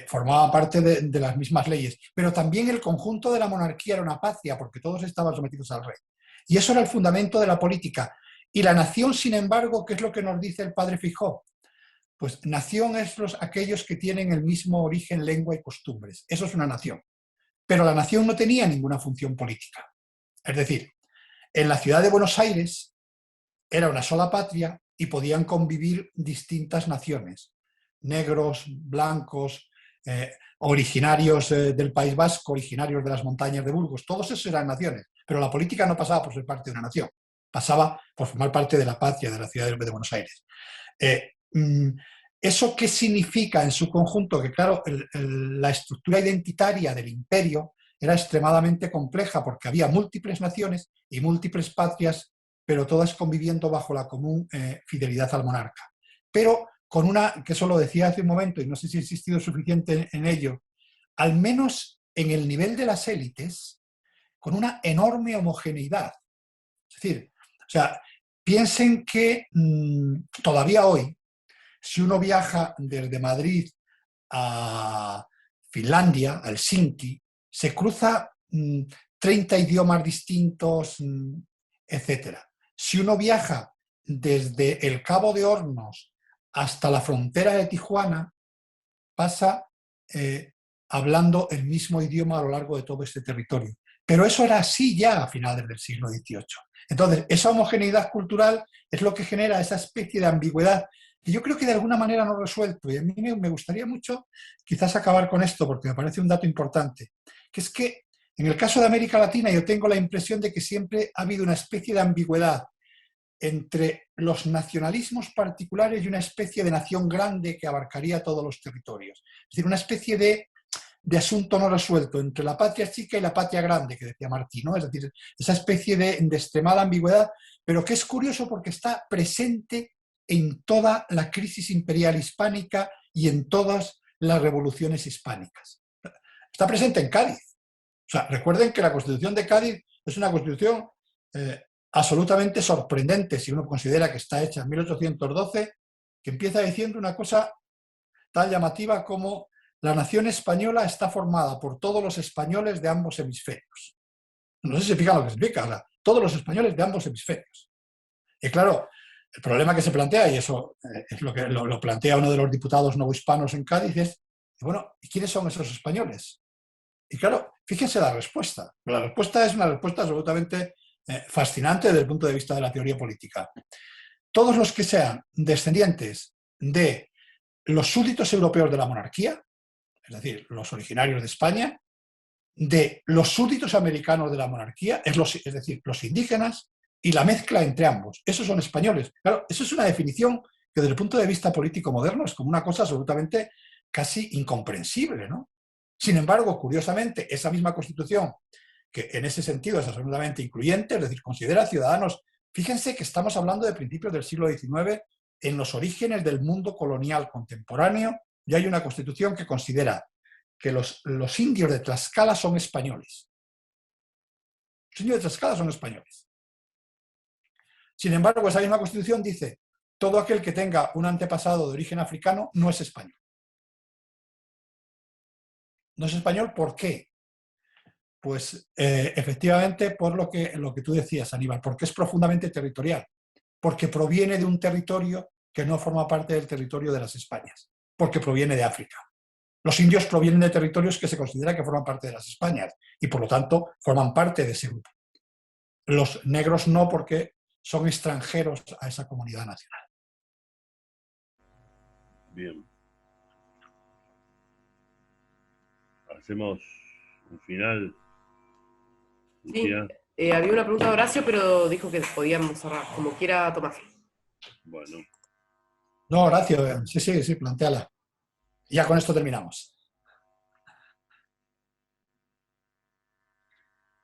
formaban parte de las mismas leyes. Pero también el conjunto de la monarquía era una patria, porque todos estaban sometidos al rey. Y eso era el fundamento de la política. Y la nación, sin embargo, ¿qué es lo que nos dice el padre Fijó? Pues nación es aquellos que tienen el mismo origen, lengua y costumbres. Eso es una nación. Pero la nación no tenía ninguna función política. Es decir, en la ciudad de Buenos Aires era una sola patria y podían convivir distintas naciones. Negros, blancos, originarios del País Vasco, originarios de las montañas de Burgos, todos esos eran naciones. Pero la política no pasaba por ser parte de una nación, pasaba por formar parte de la patria de la ciudad de Buenos Aires. ¿Eso qué significa en su conjunto? Que claro, la estructura identitaria del imperio era extremadamente compleja porque había múltiples naciones y múltiples patrias, pero todas conviviendo bajo la común fidelidad al monarca. Pero con que eso lo decía hace un momento y no sé si he insistido suficiente en ello, al menos en el nivel de las élites, con una enorme homogeneidad. Es decir, o sea, piensen que todavía hoy, si uno viaja desde Madrid a Finlandia, a Helsinki, se cruza 30 idiomas distintos, etc. Si uno viaja desde el Cabo de Hornos hasta la frontera de Tijuana, pasa hablando el mismo idioma a lo largo de todo este territorio. Pero eso era así ya a finales del siglo XVIII. Entonces, esa homogeneidad cultural es lo que genera esa especie de ambigüedad que yo creo que de alguna manera no resuelto. Y a mí me gustaría mucho quizás acabar con esto, porque me parece un dato importante, que es que en el caso de América Latina yo tengo la impresión de que siempre ha habido una especie de ambigüedad entre los nacionalismos particulares y una especie de nación grande que abarcaría todos los territorios. Es decir, una especie de asunto no resuelto entre la patria chica y la patria grande, que decía Martí, ¿no? Es decir, esa especie de extremada ambigüedad, pero que es curioso porque está presente en toda la crisis imperial hispánica y en todas las revoluciones hispánicas. Está presente en Cádiz. O sea, recuerden que la Constitución de Cádiz es una constitución absolutamente sorprendente si uno considera que está hecha en 1812, que empieza diciendo una cosa tan llamativa como: la nación española está formada por todos los españoles de ambos hemisferios. No sé si se fijan lo que significa, o sea, todos los españoles de ambos hemisferios. Y claro, el problema que se plantea, y eso es lo que lo plantea uno de los diputados novohispanos en Cádiz, es, bueno, ¿y quiénes son esos españoles? Y claro, fíjense la respuesta. La respuesta es una respuesta absolutamente fascinante desde el punto de vista de la teoría política. Todos los que sean descendientes de los súbditos europeos de la monarquía, es decir, los originarios de España, de los súbditos americanos de la monarquía, es decir, los indígenas, y la mezcla entre ambos. Esos son españoles. Claro, eso es una definición que desde el punto de vista político moderno es como una cosa absolutamente casi incomprensible, ¿no? Sin embargo, curiosamente, esa misma Constitución, que en ese sentido es absolutamente incluyente, es decir, considera ciudadanos, fíjense que estamos hablando de principios del siglo XIX, en los orígenes del mundo colonial contemporáneo, y hay una Constitución que considera que los indios de Tlaxcala son españoles. Los indios de Tlaxcala son españoles. Sin embargo, esa misma Constitución dice: todo aquel que tenga un antepasado de origen africano no es español. No es español, ¿por qué? Pues efectivamente por lo que tú decías, Aníbal, porque es profundamente territorial, porque proviene de un territorio que no forma parte del territorio de las Españas, porque proviene de África. Los indios provienen de territorios que se considera que forman parte de las Españas y por lo tanto forman parte de ese grupo. Los negros no, porque son extranjeros a esa comunidad nacional. Bien. Hacemos un final. Sí, había una pregunta de Horacio, pero dijo que podíamos cerrar, como quiera Tomás. Bueno. No, Horacio, sí, plantéala. Ya con esto terminamos.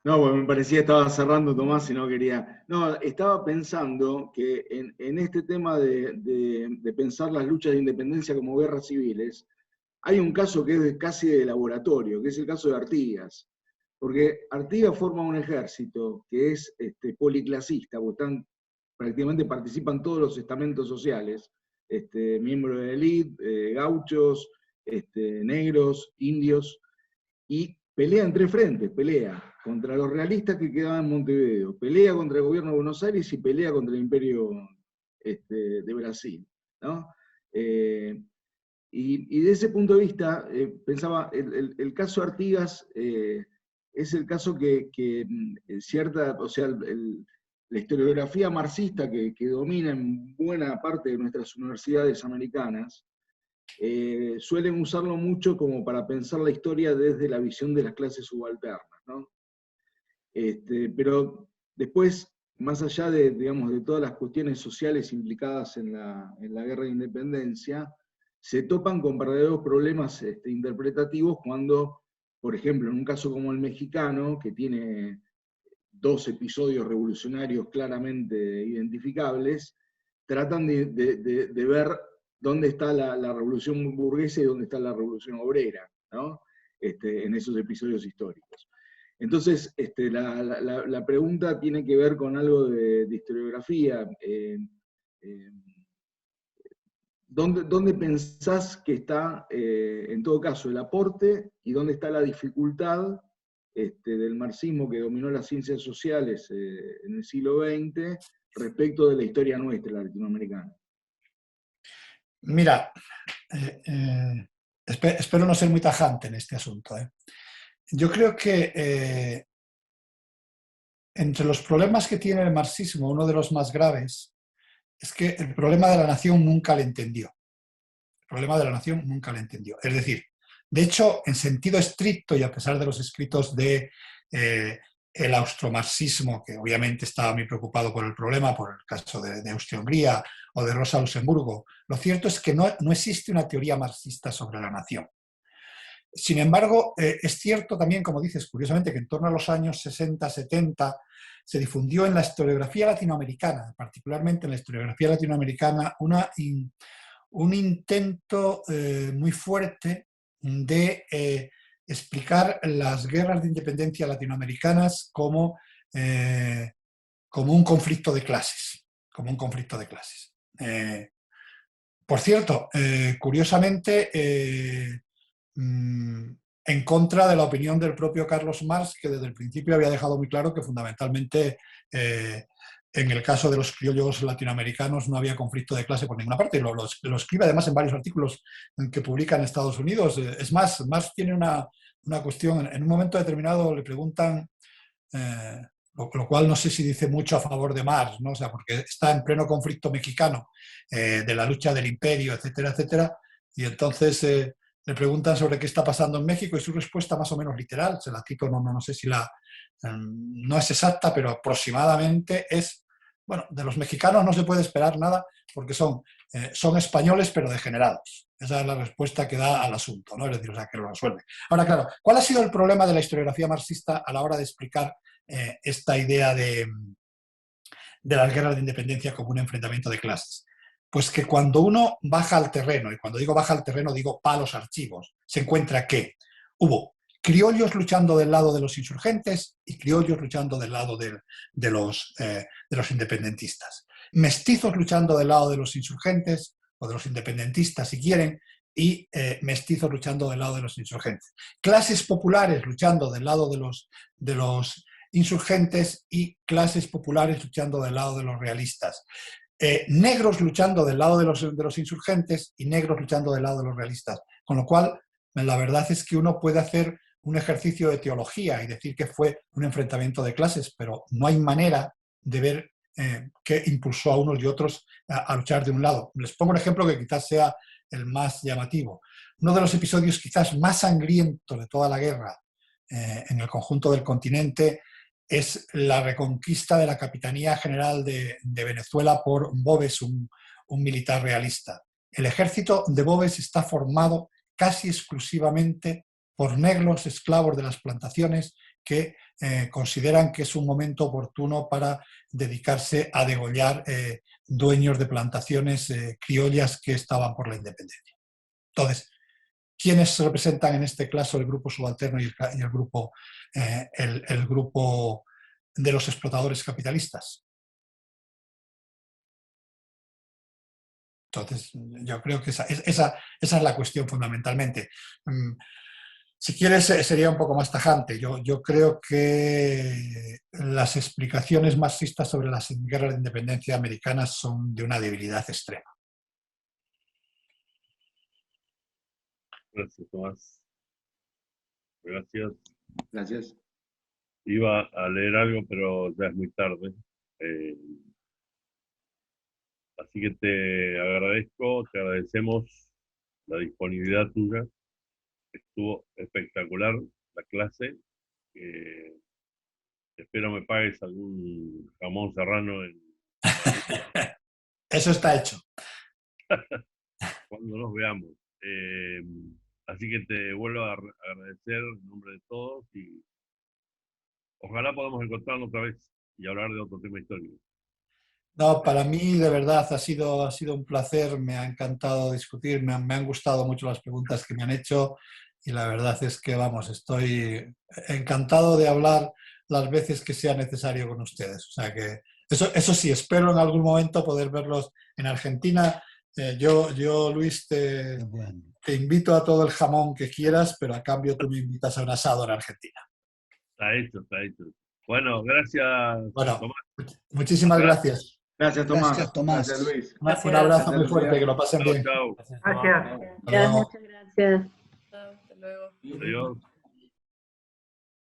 No, pues me parecía que estaba cerrando, Tomás, y no quería... No, estaba pensando que en este tema de pensar las luchas de independencia como guerras civiles, hay un caso que es casi de laboratorio, que es el caso de Artigas. Porque Artigas forma un ejército que es policlasista, porque prácticamente participan todos los estamentos sociales, miembros de la élite, gauchos, negros, indios, y pelea en tres frentes: pelea contra los realistas que quedaban en Montevideo, pelea contra el gobierno de Buenos Aires y pelea contra el imperio de Brasil, ¿no? Y de ese punto de vista, pensaba, el caso Artigas es el caso que cierta, o sea, la historiografía marxista que domina en buena parte de nuestras universidades americanas, suelen usarlo mucho como para pensar la historia desde la visión de las clases subalternas, ¿no? Pero después, más allá digamos, de todas las cuestiones sociales implicadas en la guerra de independencia, se topan con verdaderos problemas interpretativos cuando, por ejemplo, en un caso como el mexicano, que tiene dos episodios revolucionarios claramente identificables, tratan de ver dónde está la revolución burguesa y dónde está la revolución obrera, ¿no? En esos episodios históricos. Entonces, la pregunta tiene que ver con algo de historiografía. ¿Dónde pensás que está, en todo caso, el aporte y dónde está la dificultad del marxismo que dominó las ciencias sociales en el siglo XX respecto de la historia nuestra, la latinoamericana? Mira, espero no ser muy tajante en este asunto. Yo creo que entre los problemas que tiene el marxismo, uno de los más graves es que el problema de la nación nunca le entendió. El problema de la nación nunca le entendió. Es decir, de hecho, en sentido estricto y a pesar de los escritos de el austromarxismo, que obviamente estaba muy preocupado por el problema, por el caso de Austria-Hungría o de Rosa Luxemburgo. Lo cierto es que no existe una teoría marxista sobre la nación. Sin embargo, es cierto también, como dices, curiosamente, que en torno a los años 60-70 se difundió en la historiografía latinoamericana, particularmente en la historiografía latinoamericana, un intento muy fuerte de explicar las guerras de independencia latinoamericanas como un conflicto de clases. Como un conflicto de clases. Por cierto, curiosamente, en contra de la opinión del propio Carlos Marx, que desde el principio había dejado muy claro que fundamentalmente en el caso de los criollos latinoamericanos no había conflicto de clase por ninguna parte. Lo escribe además en varios artículos que publica en Estados Unidos. Es más, Marx tiene una cuestión, en un momento determinado le preguntan, lo cual no sé si dice mucho a favor de Marx, ¿no? O sea, porque está en pleno conflicto mexicano, de la lucha del imperio, etcétera, etcétera, y entonces le preguntan sobre qué está pasando en México y su respuesta más o menos literal, se la cito, no sé si no es exacta, pero aproximadamente es, bueno, de los mexicanos no se puede esperar nada porque son españoles pero degenerados. Esa es la respuesta que da al asunto, ¿no? Es decir, o sea, que lo resuelve. Ahora, claro, ¿cuál ha sido el problema de la historiografía marxista a la hora de explicar esta idea de las guerras de independencia como un enfrentamiento de clases? Pues que cuando uno baja al terreno, y cuando digo baja al terreno digo pa los archivos, se encuentra que hubo criollos luchando del lado de los insurgentes y criollos luchando del lado de los independentistas. Mestizos luchando del lado de los insurgentes o de los independentistas, si quieren, y mestizos luchando del lado de los insurgentes. Clases populares luchando del lado de los insurgentes y clases populares luchando del lado de los realistas. Negros luchando del lado de los insurgentes y negros luchando del lado de los realistas. Con lo cual, la verdad es que uno puede hacer un ejercicio de teología y decir que fue un enfrentamiento de clases, pero no hay manera de ver qué impulsó a unos y otros a luchar de un lado. Les pongo un ejemplo que quizás sea el más llamativo. Uno de los episodios quizás más sangrientos de toda la guerra en el conjunto del continente es la reconquista de la Capitanía General de Venezuela por Boves, un militar realista. El ejército de Boves está formado casi exclusivamente por negros esclavos de las plantaciones que consideran que es un momento oportuno para dedicarse a degollar dueños de plantaciones criollas que estaban por la independencia. Entonces, ¿quiénes representan en este caso el grupo subalterno y el grupo de los explotadores capitalistas? Entonces, yo creo que esa es la cuestión fundamentalmente. Si quieres, sería un poco más tajante. Yo creo que las explicaciones marxistas sobre las guerras de independencia americanas son de una debilidad extrema. Gracias, Tomás. Gracias. Gracias. Iba a leer algo, pero ya es muy tarde. Así que te agradecemos la disponibilidad tuya. Estuvo espectacular la clase. Espero me pagues algún jamón serrano en... Eso está hecho. Cuando nos veamos. Así que te vuelvo a agradecer en nombre de todos y ojalá podamos encontrarnos otra vez y hablar de otro tema histórico. No, para mí de verdad ha sido un placer, me ha encantado discutir, me han gustado mucho las preguntas que me han hecho y la verdad es que, vamos, estoy encantado de hablar las veces que sea necesario con ustedes. O sea que, eso sí, espero en algún momento poder verlos en Argentina. Yo, Luis, te invito a todo el jamón que quieras, pero a cambio tú me invitas a un asado en Argentina. Está hecho. Bueno, gracias, bueno, Tomás. Muchísimas gracias. Gracias, Tomás. Gracias, Tomás. Gracias, Luis. Un abrazo muy fuerte, que lo pasen bien. Chao. Gracias. Muchas gracias. Hasta luego. Adiós.